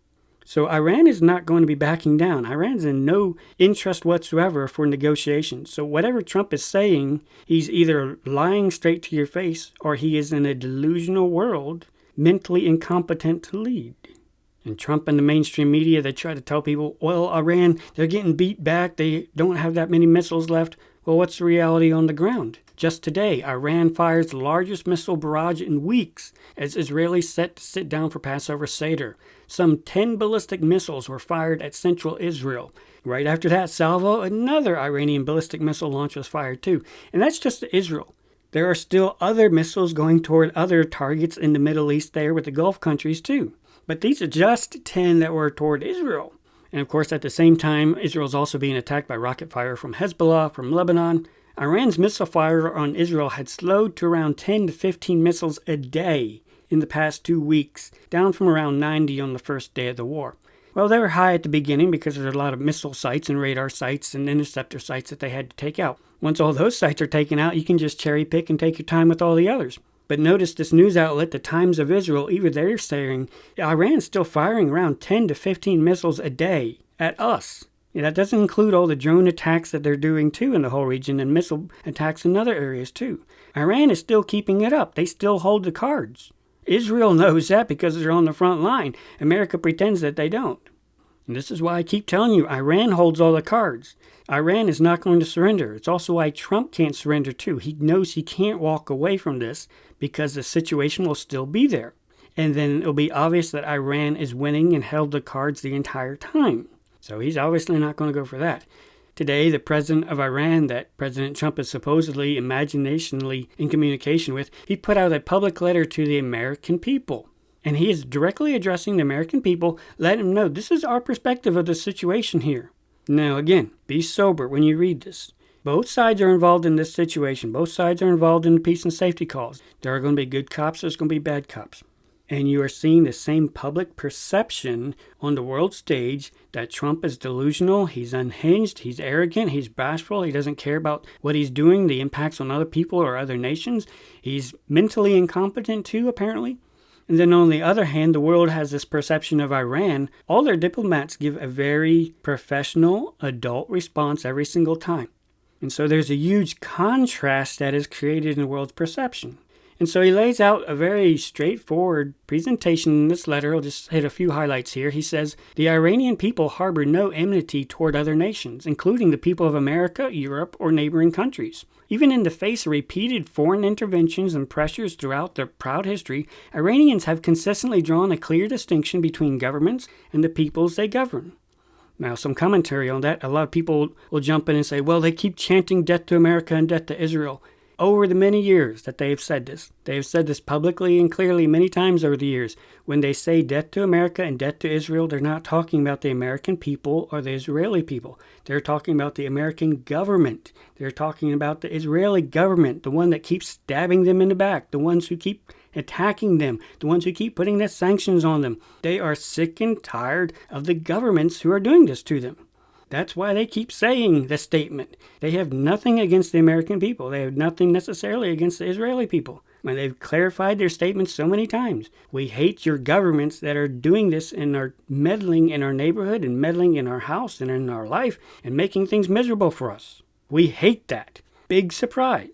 So Iran is not going to be backing down. Iran's in no interest whatsoever for negotiations. So whatever Trump is saying, he's either lying straight to your face, or he is in a delusional world, mentally incompetent to lead. And Trump and the mainstream media, they try to tell people, well, Iran, they're getting beat back. They don't have that many missiles left. Well, what's the reality on the ground? Just today, Iran fires the largest missile barrage in weeks as Israelis set to sit down for Passover Seder. Some 10 ballistic missiles were fired at central Israel. Right after that salvo, another Iranian ballistic missile launch was fired too. And that's just to Israel. There are still other missiles going toward other targets in the Middle East there with the Gulf countries too. But these are just 10 that were toward Israel. And of course, at the same time, Israel's also being attacked by rocket fire from Hezbollah, from Lebanon. Iran's missile fire on Israel had slowed to around 10 to 15 missiles a day in the past 2 weeks, down from around 90 on the first day of the war. Well, they were high at the beginning because there's a lot of missile sites and radar sites and interceptor sites that they had to take out. Once all those sites are taken out, you can just cherry pick and take your time with all the others. But notice this news outlet, the Times of Israel, even they're saying Iran's still firing around 10 to 15 missiles a day at us. And that doesn't include all the drone attacks that they're doing too in the whole region, and missile attacks in other areas too. Iran is still keeping it up. They still hold the cards. Israel knows that because they're on the front line. America pretends that they don't. And this is why I keep telling you, Iran holds all the cards. Iran is not going to surrender. It's also why Trump can't surrender too. He knows he can't walk away from this because the situation will still be there. And then it'll be obvious that Iran is winning and held the cards the entire time. So he's obviously not going to go for that. Today, the president of Iran that President Trump is supposedly imaginationally in communication with, he put out a public letter to the American people. And he is directly addressing the American people, letting them know this is our perspective of the situation here. Now again, be sober when you read this. Both sides are involved in this situation. Both sides are involved in the peace and safety calls. There are going to be good cops, there's going to be bad cops. And you are seeing the same public perception on the world stage that Trump is delusional, he's unhinged, he's arrogant, he's bashful, he doesn't care about what he's doing, the impacts on other people or other nations. He's mentally incompetent too, apparently. And then on the other hand, the world has this perception of Iran. All their diplomats give a very professional, adult response every single time. And so there's a huge contrast that is created in the world's perception. And so he lays out a very straightforward presentation in this letter. I'll just hit a few highlights here. He says, the Iranian people harbor no enmity toward other nations, including the people of America, Europe, or neighboring countries. Even in the face of repeated foreign interventions and pressures throughout their proud history, Iranians have consistently drawn a clear distinction between governments and the peoples they govern. Now, some commentary on that. A lot of people will jump in and say, well, they keep chanting death to America and death to Israel. Over the many years that they have said this publicly and clearly many times over the years. When they say death to America and death to Israel, they're not talking about the American people or the Israeli people. They're talking about the American government. They're talking about the Israeli government, the one that keeps stabbing them in the back, the ones who keep attacking them, the ones who keep putting the sanctions on them. They are sick and tired of the governments who are doing this to them. That's why they keep saying the statement. They have nothing against the American people. They have nothing necessarily against the Israeli people. And they've clarified their statements so many times. We hate your governments that are doing this and are meddling in our neighborhood and meddling in our house and in our life and making things miserable for us. We hate that. Big surprise.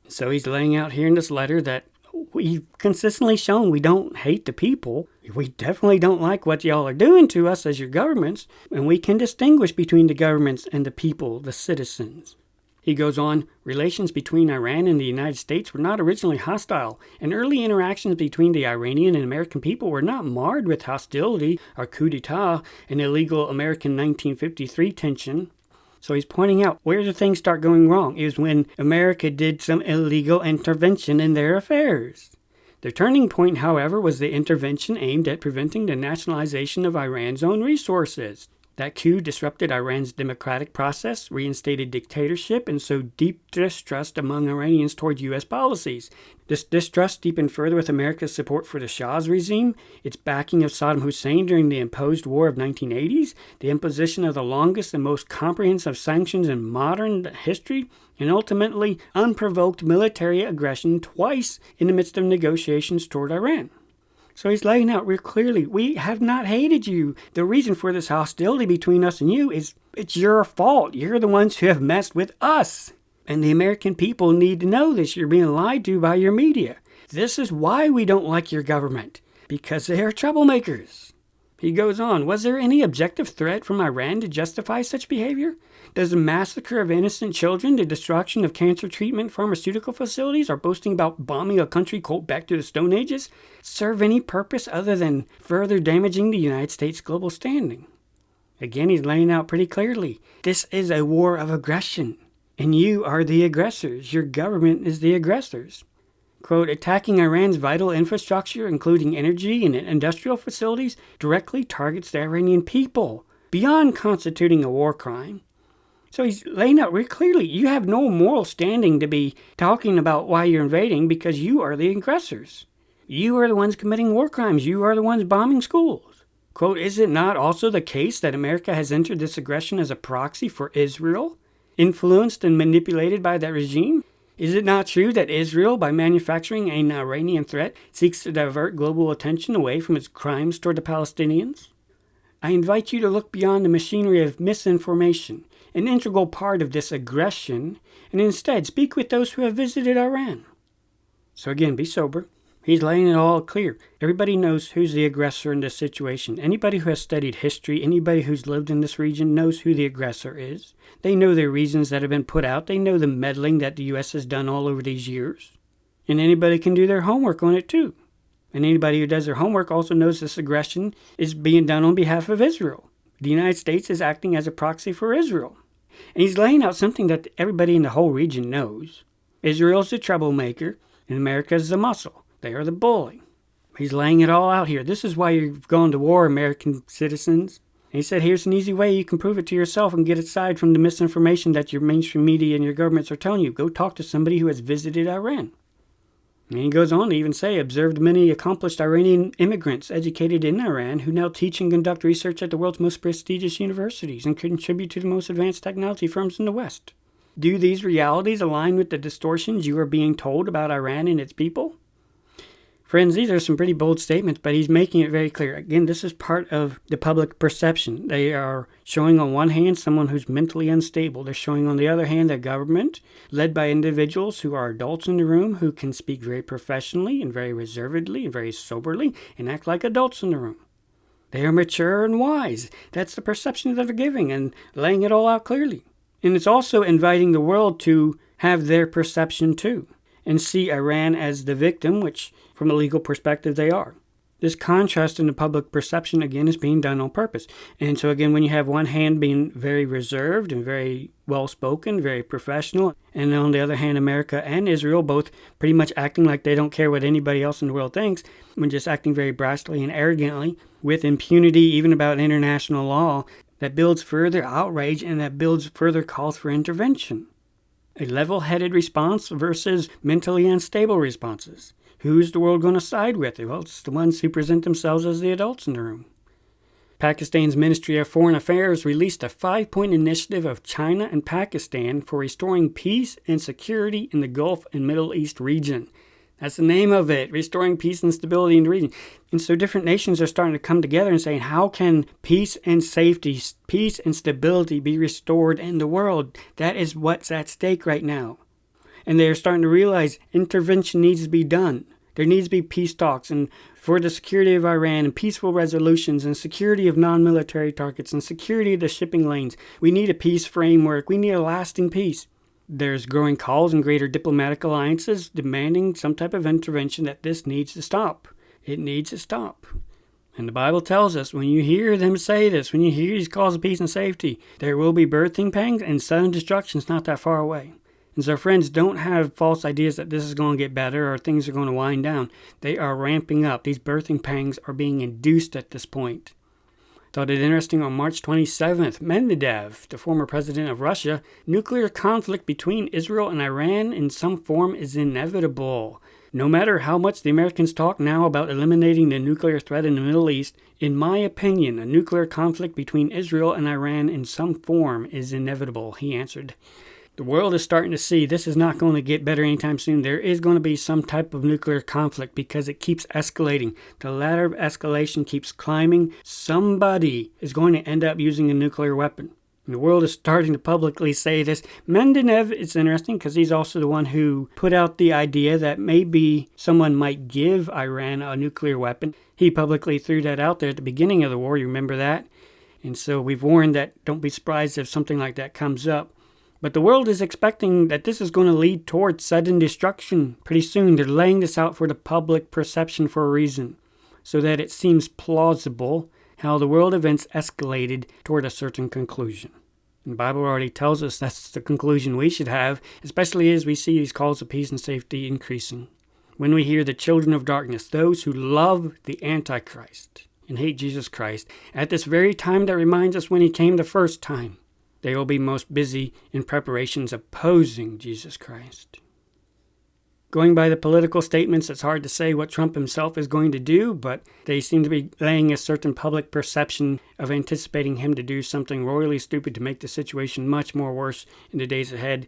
So he's laying out here in this letter that we've consistently shown we don't hate the people. We definitely don't like what y'all are doing to us as your governments, and we can distinguish between the governments and the people, the citizens. He goes on, relations between Iran and the United States were not originally hostile, and early interactions between the Iranian and American people were not marred with hostility or coup d'etat and illegal American 1953 tension. So he's pointing out where the things start going wrong is when America did some illegal intervention in their affairs. The turning point, however, was the intervention aimed at preventing the nationalization of Iran's own resources. That coup disrupted Iran's democratic process, reinstated dictatorship, and sowed deep distrust among Iranians toward U.S. policies. This distrust deepened further with America's support for the Shah's regime, its backing of Saddam Hussein during the imposed war of 1980s, the imposition of the longest and most comprehensive sanctions in modern history, and ultimately unprovoked military aggression twice in the midst of negotiations toward Iran. So he's laying out real clearly, we have not hated you. The reason for this hostility between us and you is it's your fault. You're the ones who have messed with us. And the American people need to know this. You're being lied to by your media. This is why we don't like your government, because they are troublemakers. He goes on, was there any objective threat from Iran to justify such behavior? Does the massacre of innocent children, the destruction of cancer treatment pharmaceutical facilities, or boasting about bombing a country quote back to the Stone Ages serve any purpose other than further damaging the United States' global standing? Again, he's laying out pretty clearly, this is a war of aggression, and you are the aggressors. Your government is the aggressors. Quote, attacking Iran's vital infrastructure, including energy and industrial facilities, directly targets the Iranian people, beyond constituting a war crime. So he's laying out very clearly, you have no moral standing to be talking about why you're invading because you are the aggressors. You are the ones committing war crimes. You are the ones bombing schools. Quote, is it not also the case that America has entered this aggression as a proxy for Israel, influenced and manipulated by that regime? Is it not true that Israel, by manufacturing an Iranian threat, seeks to divert global attention away from its crimes toward the Palestinians? I invite you to look beyond the machinery of misinformation, an integral part of this aggression, and instead speak with those who have visited Iran. So again, be sober. He's laying it all clear. Everybody knows who's the aggressor in this situation. Anybody who has studied history, anybody who's lived in this region knows who the aggressor is. They know the reasons that have been put out. They know the meddling that the U.S. has done all over these years. And anybody can do their homework on it too. And anybody who does their homework also knows this aggression is being done on behalf of Israel. The United States is acting as a proxy for Israel. And he's laying out something that everybody in the whole region knows. Israel's the troublemaker, and America's the muscle. They are the bully. He's laying it all out here. This is why you've gone to war, American citizens. And he said, here's an easy way you can prove it to yourself and get aside from the misinformation that your mainstream media and your governments are telling you. Go talk to somebody who has visited Iran. And he goes on to even say, observed many accomplished Iranian immigrants educated in Iran who now teach and conduct research at the world's most prestigious universities and contribute to the most advanced technology firms in the West. Do these realities align with the distortions you are being told about Iran and its people? Friends, these are some pretty bold statements, but he's making it very clear. Again, this is part of the public perception. They are showing on one hand someone who's mentally unstable. They're showing on the other hand a government led by individuals who are adults in the room who can speak very professionally and very reservedly and very soberly and act like adults in the room. They are mature and wise. That's the perception that they're giving and laying it all out clearly. And it's also inviting the world to have their perception too and see Iran as the victim, which from a legal perspective they are. This contrast in the public perception, again, is being done on purpose. And so, again, when you have one hand being very reserved and very well-spoken, very professional, and on the other hand, America and Israel both pretty much acting like they don't care what anybody else in the world thinks, when just acting very brashly and arrogantly with impunity, even about international law, that builds further outrage and that builds further calls for intervention. A level-headed response versus mentally unstable responses. Who's the world going to side with? Well, it's the ones who present themselves as the adults in the room. Pakistan's Ministry of Foreign Affairs released a 5-point initiative of China and Pakistan for restoring peace and security in the Gulf and Middle East region. That's the name of it, restoring peace and stability in the region. And so different nations are starting to come together and saying, how can peace and safety, peace and stability be restored in the world? That is what's at stake right now. And they're starting to realize intervention needs to be done. There needs to be peace talks and for the security of Iran and peaceful resolutions and security of non-military targets and security of the shipping lanes. We need a peace framework. We need a lasting peace. There's growing calls and greater diplomatic alliances demanding some type of intervention that this needs to stop. It needs to stop. And the Bible tells us when you hear them say this, when you hear these calls of peace and safety, there will be birthing pangs and sudden destruction is not that far away. And so friends, don't have false ideas that this is going to get better or things are going to wind down. They are ramping up. These birthing pangs are being induced at this point. Thought it interesting on March 27th, Medvedev, the former president of Russia, nuclear conflict between Israel and Iran in some form is inevitable. No matter how much the Americans talk now about eliminating the nuclear threat in the Middle East, in my opinion, a nuclear conflict between Israel and Iran in some form is inevitable, he answered. The world is starting to see this is not going to get better anytime soon. There is going to be some type of nuclear conflict because it keeps escalating. The ladder of escalation keeps climbing. Somebody is going to end up using a nuclear weapon. And the world is starting to publicly say this. Medvedev is interesting because he's also the one who put out the idea that maybe someone might give Iran a nuclear weapon. He publicly threw that out there at the beginning of the war. You remember that? And so we've warned that don't be surprised if something like that comes up. But the world is expecting that this is going to lead towards sudden destruction pretty soon. They're laying this out for the public perception for a reason, so that it seems plausible how the world events escalated toward a certain conclusion. And the Bible already tells us that's the conclusion we should have, especially as we see these calls of peace and safety increasing. When we hear the children of darkness, those who love the Antichrist and hate Jesus Christ, at this very time that reminds us when he came the first time, they will be most busy in preparations opposing Jesus Christ. Going by the political statements, it's hard to say what Trump himself is going to do, but they seem to be laying a certain public perception of anticipating him to do something royally stupid to make the situation much more worse in the days ahead.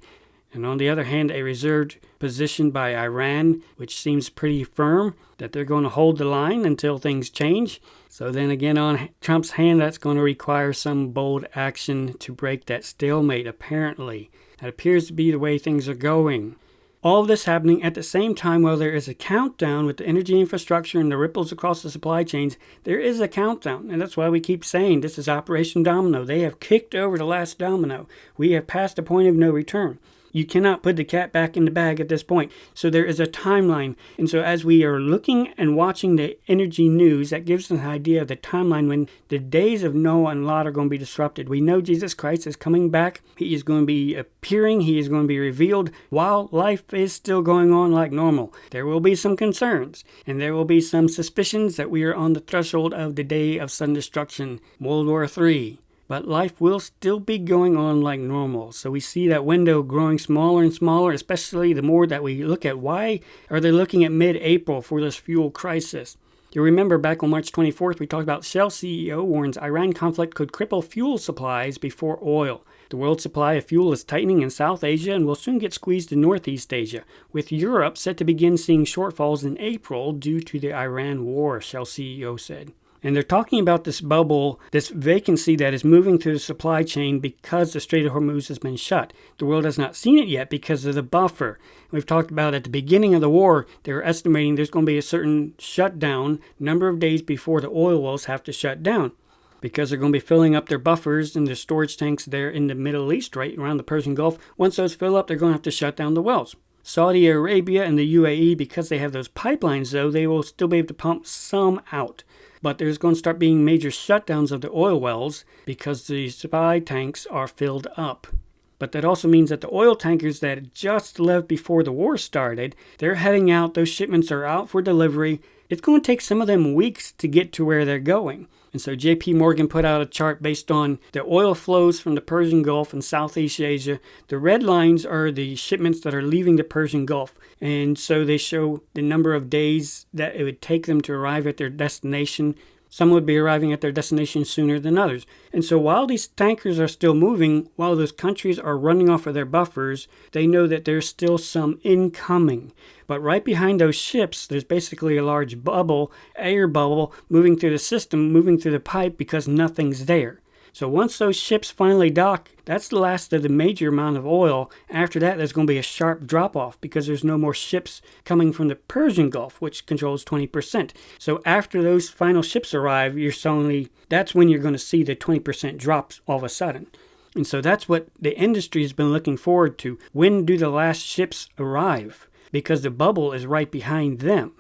And on the other hand, a reserved position by Iran, which seems pretty firm, that they're going to hold the line until things change. So then again, on Trump's hand, that's going to require some bold action to break that stalemate, apparently. That appears to be the way things are going. All of this happening at the same time while there is a countdown with the energy infrastructure and the ripples across the supply chains. There is a countdown, and that's why we keep saying this is Operation Domino. They have kicked over the last domino. We have passed a point of no return. You cannot put the cat back in the bag at this point. So there is a timeline. And so as we are looking and watching the energy news, that gives us an idea of the timeline when the days of Noah and Lot are going to be disrupted. We know Jesus Christ is coming back. He is going to be appearing. He is going to be revealed while life is still going on like normal. There will be some concerns and there will be some suspicions that we are on the threshold of the day of sudden destruction, World War III. But life will still be going on like normal. So we see that window growing smaller and smaller, especially the more that we look at why are they looking at mid-April for this fuel crisis. You remember back on March 24th, we talked about Shell CEO warns Iran conflict could cripple fuel supplies before oil. The world supply of fuel is tightening in South Asia and will soon get squeezed in Northeast Asia, with Europe set to begin seeing shortfalls in April due to the Iran war, Shell CEO said. And they're talking about this bubble, this vacancy that is moving through the supply chain because the Strait of Hormuz has been shut. The world has not seen it yet because of the buffer. We've talked about at the beginning of the war, they were estimating there's going to be a certain shutdown number of days before the oil wells have to shut down, because they're going to be filling up their buffers and their storage tanks there in the Middle East, right around the Persian Gulf. Once those fill up, they're going to have to shut down the wells. Saudi Arabia and the UAE, because they have those pipelines, though, they will still be able to pump some out. But there's going to start being major shutdowns of the oil wells because the supply tanks are filled up. But that also means that the oil tankers that just left before the war started, they're heading out. Those shipments are out for delivery. It's going to take some of them weeks to get to where they're going. And so JP Morgan put out a chart based on the oil flows from the Persian Gulf and Southeast Asia. The red lines are the shipments that are leaving the Persian Gulf. And so they show the number of days that it would take them to arrive at their destination. Some would be arriving at their destination sooner than others. And so while these tankers are still moving, while those countries are running off of their buffers, they know that there's still some incoming. But right behind those ships, there's basically a large bubble, air bubble, moving through the system, moving through the pipe because nothing's there. So once those ships finally dock, that's the last of the major amount of oil. After that, there's going to be a sharp drop-off because there's no more ships coming from the Persian Gulf, which controls 20%. So after those final ships arrive, that's when you're going to see the 20% drops all of a sudden. And so that's what the industry has been looking forward to. When do the last ships arrive? Because the bubble is right behind them.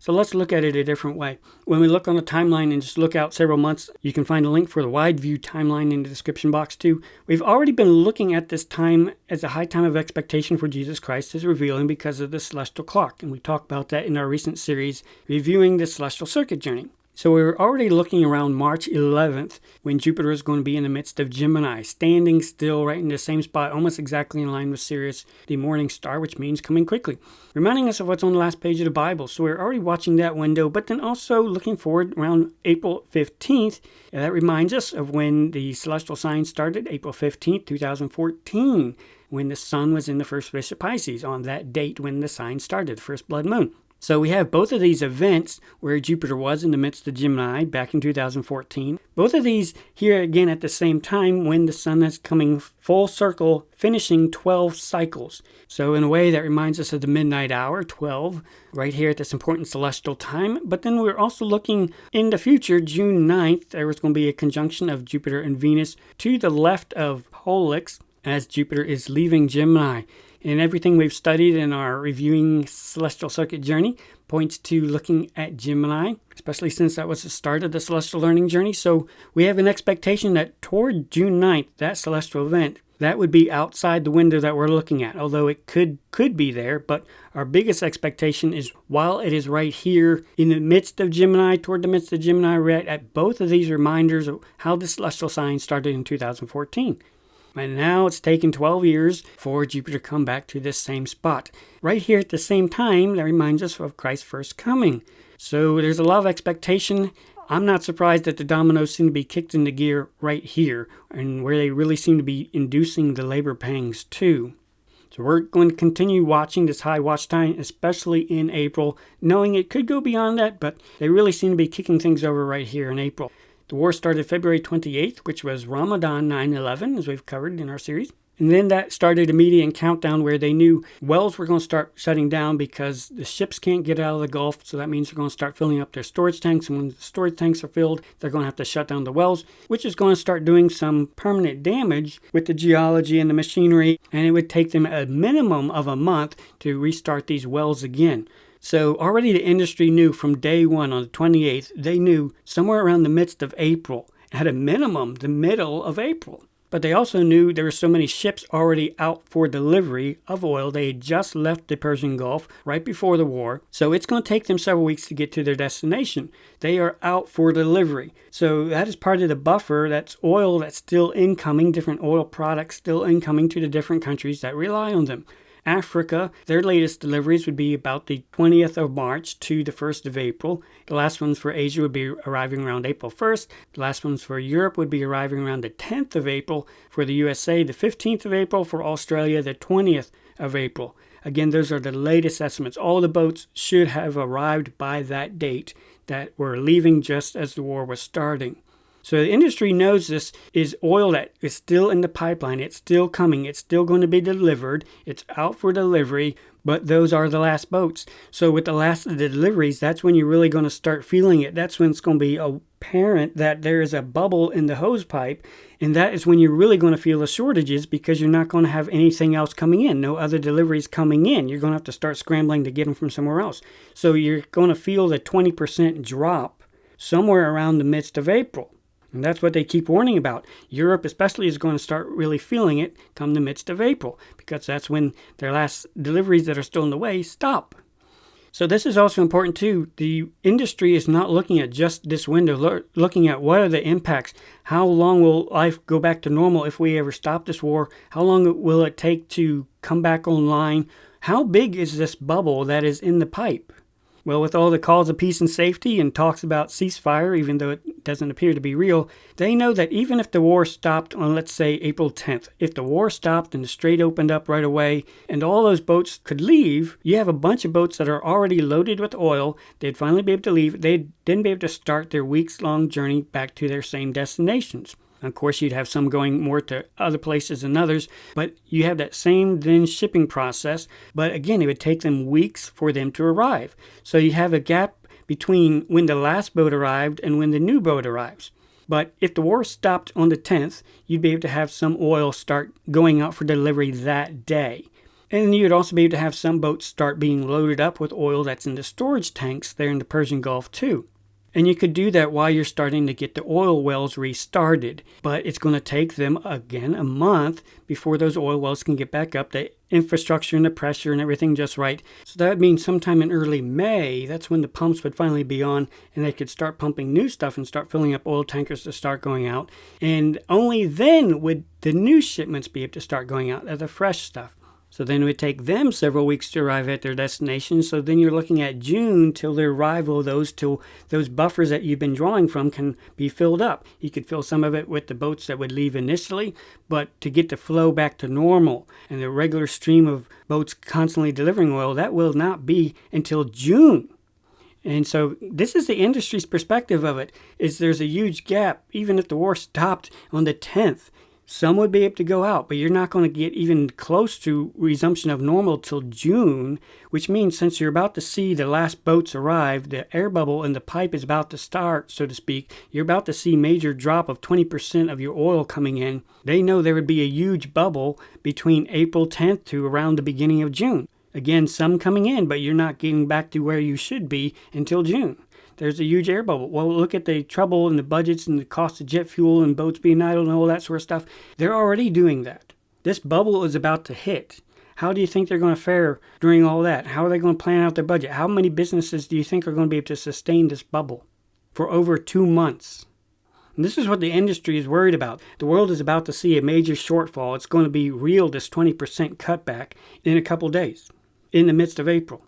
So let's look at it a different way. When we look on the timeline and just look out several months, you can find a link for the wide view timeline in the description box too. We've already been looking at this time as a high time of expectation for Jesus Christ is revealing because of the celestial clock. And we talked about that in our recent series, reviewing the celestial circuit journey. So we're already looking around March 11th when Jupiter is going to be in the midst of Gemini, standing still right in the same spot, almost exactly in line with Sirius, the morning star, which means coming quickly, reminding us of what's on the last page of the Bible. So we're already watching that window, but then also looking forward around April 15th. And that reminds us of when the celestial sign started, April 15th, 2014, when the sun was in the first fish of Pisces, on that date when the sign started, the first blood moon. So we have both of these events where Jupiter was in the midst of Gemini back in 2014. Both of these here again at the same time when the sun is coming full circle, finishing 12 cycles. So in a way that reminds us of the midnight hour, 12, right here at this important celestial time. But then we're also looking in the future, June 9th, there was going to be a conjunction of Jupiter and Venus to the left of Pollux as Jupiter is leaving Gemini. And everything we've studied in our reviewing celestial circuit journey points to looking at Gemini, especially since that was the start of the celestial learning journey. So we have an expectation that toward June 9th, that celestial event, that would be outside the window that we're looking at, although it could be there. But our biggest expectation is while it is right here in the midst of Gemini, toward the midst of Gemini, we're at both of these reminders of how the celestial sign started in 2014. And now it's taken 12 years for Jupiter to come back to this same spot. Right here at the same time, that reminds us of Christ's first coming. So there's a lot of expectation. I'm not surprised that the dominoes seem to be kicked into gear right here, and where they really seem to be inducing the labor pangs too. So we're going to continue watching this high watch time, especially in April, knowing it could go beyond that, but they really seem to be kicking things over right here in April. The war started February 28th, which was Ramadan 9/11, as we've covered in our series. And then that started a median countdown where they knew wells were going to start shutting down because the ships can't get out of the Gulf. So that means they're going to start filling up their storage tanks. And when the storage tanks are filled, they're going to have to shut down the wells, which is going to start doing some permanent damage with the geology and the machinery. And it would take them a minimum of a month to restart these wells again. So already the industry knew from day one on the 28th, they knew somewhere around the midst of April, at a minimum, the middle of April. But they also knew there were so many ships already out for delivery of oil. They had just left the Persian Gulf right before the war. So it's going to take them several weeks to get to their destination. They are out for delivery. So that is part of the buffer. That's oil that's still incoming, different oil products still incoming to the different countries that rely on them. Africa, their latest deliveries would be about the 20th of March to the 1st of April. The last ones for Asia would be arriving around April 1st. The last ones for Europe would be arriving around the 10th of April. For the USA, the 15th of April. For Australia, the 20th of April. Again, those are the latest estimates. All the boats should have arrived by that date that were leaving just as the war was starting. So the industry knows this is oil that is still in the pipeline. It's still coming. It's still going to be delivered. It's out for delivery, but those are the last boats. So with the last of the deliveries, that's when you're really going to start feeling it. That's when it's going to be apparent that there is a bubble in the hose pipe, and that is when you're really going to feel the shortages because you're not going to have anything else coming in. No other deliveries coming in. You're going to have to start scrambling to get them from somewhere else. So you're going to feel the 20% drop somewhere around the midst of April. And that's what they keep warning about. Europe especially is going to start really feeling it come the midst of April because that's when their last deliveries that are still in the way stop. So this is also important too. The industry is not looking at just this window, looking at what are the impacts. How long will life go back to normal if we ever stop this war? How long will it take to come back online? How big is this bubble that is in the pipe? Well, with all the calls of peace and safety and talks about ceasefire, even though it doesn't appear to be real, they know that even if the war stopped on, let's say, April 10th, if the war stopped and the strait opened up right away and all those boats could leave, you have a bunch of boats that are already loaded with oil. They'd finally be able to leave. They'd then be able to start their weeks-long journey back to their same destinations. Of course, you'd have some going more to other places than others, but you have that same then shipping process. But again, it would take them weeks for them to arrive. So you have a gap between when the last boat arrived and when the new boat arrives. But if the war stopped on the 10th, you'd be able to have some oil start going out for delivery that day. And you'd also be able to have some boats start being loaded up with oil that's in the storage tanks there in the Persian Gulf too. And you could do that while you're starting to get the oil wells restarted. But it's going to take them, again, a month before those oil wells can get back up, the infrastructure and the pressure and everything just right. So that would mean sometime in early May, that's when the pumps would finally be on and they could start pumping new stuff and start filling up oil tankers to start going out. And only then would the new shipments be able to start going out, the fresh stuff. So then it would take them several weeks to arrive at their destination. So then you're looking at June till their arrival, till those buffers that you've been drawing from can be filled up. You could fill some of it with the boats that would leave initially, but to get the flow back to normal and the regular stream of boats constantly delivering oil, that will not be until June. And so this is the industry's perspective of it, is there's a huge gap. Even if the war stopped on the 10th, some would be able to go out, but you're not going to get even close to resumption of normal till June, which means since you're about to see the last boats arrive, the air bubble in the pipe is about to start, so to speak. You're about to see major drop of 20% of your oil coming in. They know there would be a huge bubble between April 10th to around the beginning of June. Again, some coming in, but you're not getting back to where you should be until June. There's a huge air bubble. Well, look at the trouble and the budgets and the cost of jet fuel and boats being idle and all that sort of stuff. They're already doing that. This bubble is about to hit. How do you think they're going to fare during all that? How are they going to plan out their budget? How many businesses do you think are going to be able to sustain this bubble for over 2 months? And this is what the industry is worried about. The world is about to see a major shortfall. It's going to be real, this 20% cutback in a couple days, in the midst of April.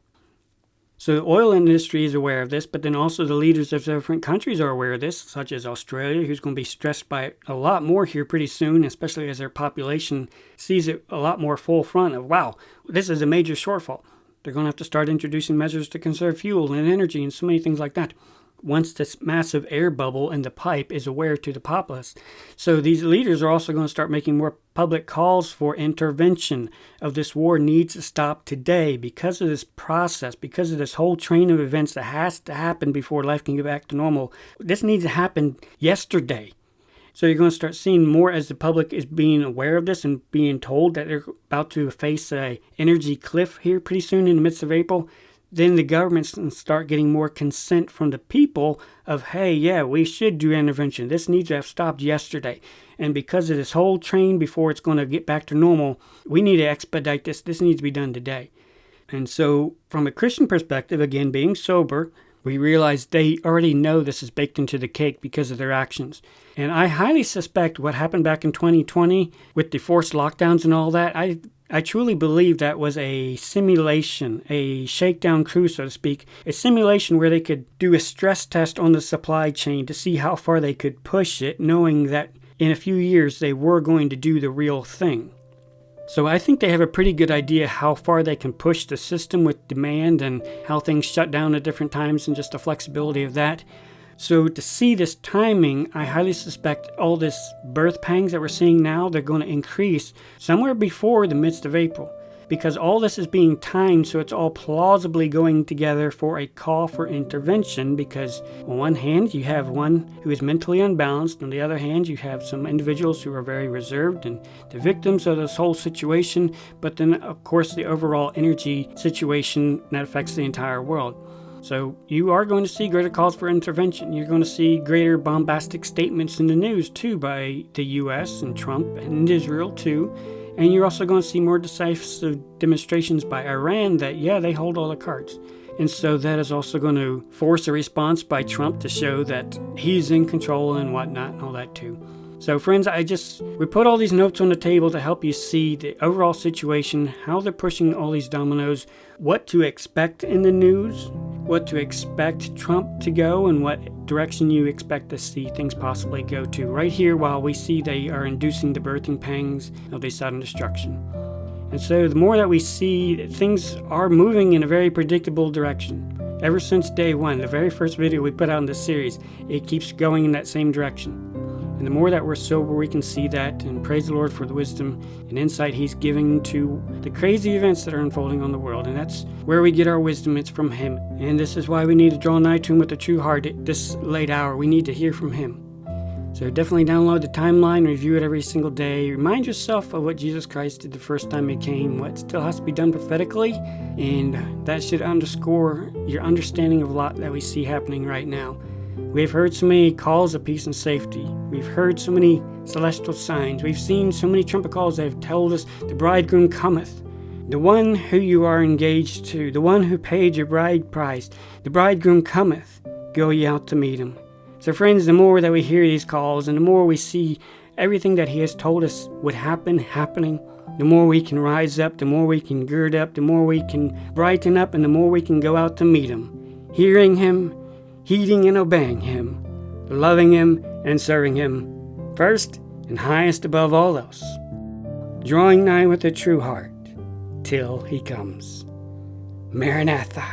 So the oil industry is aware of this, but then also the leaders of different countries are aware of this, such as Australia, who's going to be stressed by it a lot more here pretty soon, especially as their population sees it a lot more full front of, wow, this is a major shortfall. They're going to have to start introducing measures to conserve fuel and energy and so many things like that, once this massive air bubble in the pipe is aware to the populace. So these leaders are also going to start making more public calls for intervention of this war needs to stop today because of this process, because of this whole train of events that has to happen before life can get back to normal. This needs to happen yesterday. So you're going to start seeing more as the public is being aware of this and being told that they're about to face an energy cliff here pretty soon in the midst of April. Then the governments can start getting more consent from the people of, hey, yeah, we should do intervention. This needs to have stopped yesterday. And because of this whole train before it's going to get back to normal, we need to expedite this. This needs to be done today. And so from a Christian perspective, again, being sober, we realize they already know this is baked into the cake because of their actions. And I highly suspect what happened back in 2020 with the forced lockdowns and all that, I truly believe that was a simulation, a shakedown crew, so to speak, a simulation where they could do a stress test on the supply chain to see how far they could push it, knowing that in a few years they were going to do the real thing. So I think they have a pretty good idea how far they can push the system with demand and how things shut down at different times and just the flexibility of that. So to see this timing, I highly suspect all this birth pangs that we're seeing now, they're going to increase somewhere before the midst of April. Because all this is being timed, so it's all plausibly going together for a call for intervention. Because on one hand, you have one who is mentally unbalanced. On the other hand, you have some individuals who are very reserved and the victims of this whole situation. But then, of course, the overall energy situation that affects the entire world. So you are going to see greater calls for intervention. You're going to see greater bombastic statements in the news, too, by the U.S. and Trump and Israel, too. And you're also going to see more decisive demonstrations by Iran that, yeah, they hold all the cards. And so that is also going to force a response by Trump to show that he's in control and whatnot and all that, too. So, friends, we put all these notes on the table to help you see the overall situation, how they're pushing all these dominoes, what to expect in the news, what to expect Trump to go and what direction you expect to see things possibly go to right here while we see they are inducing the birthing pangs of the sudden destruction. And so the more that we see that things are moving in a very predictable direction. Ever since day one, the very first video we put out in this series, it keeps going in that same direction. And the more that we're sober, we can see that, and praise the Lord for the wisdom and insight He's giving to the crazy events that are unfolding on the world. And that's where we get our wisdom. It's from Him. And this is why we need to draw nigh to Him with a true heart at this late hour. We need to hear from Him. So definitely download the timeline, review it every single day. Remind yourself of what Jesus Christ did the first time He came, what still has to be done prophetically, and that should underscore your understanding of a lot that we see happening right now. We've heard so many calls of peace and safety. We've heard so many celestial signs. We've seen so many trumpet calls that have told us the bridegroom cometh. The one who you are engaged to, the one who paid your bride price, the bridegroom cometh. Go ye out to meet him. So friends, the more that we hear these calls and the more we see everything that He has told us would happening, the more we can rise up, the more we can gird up, the more we can brighten up, and the more we can go out to meet Him, hearing Him, heeding and obeying Him, loving Him and serving Him first and highest above all else, drawing nigh with a true heart till He comes. Maranatha.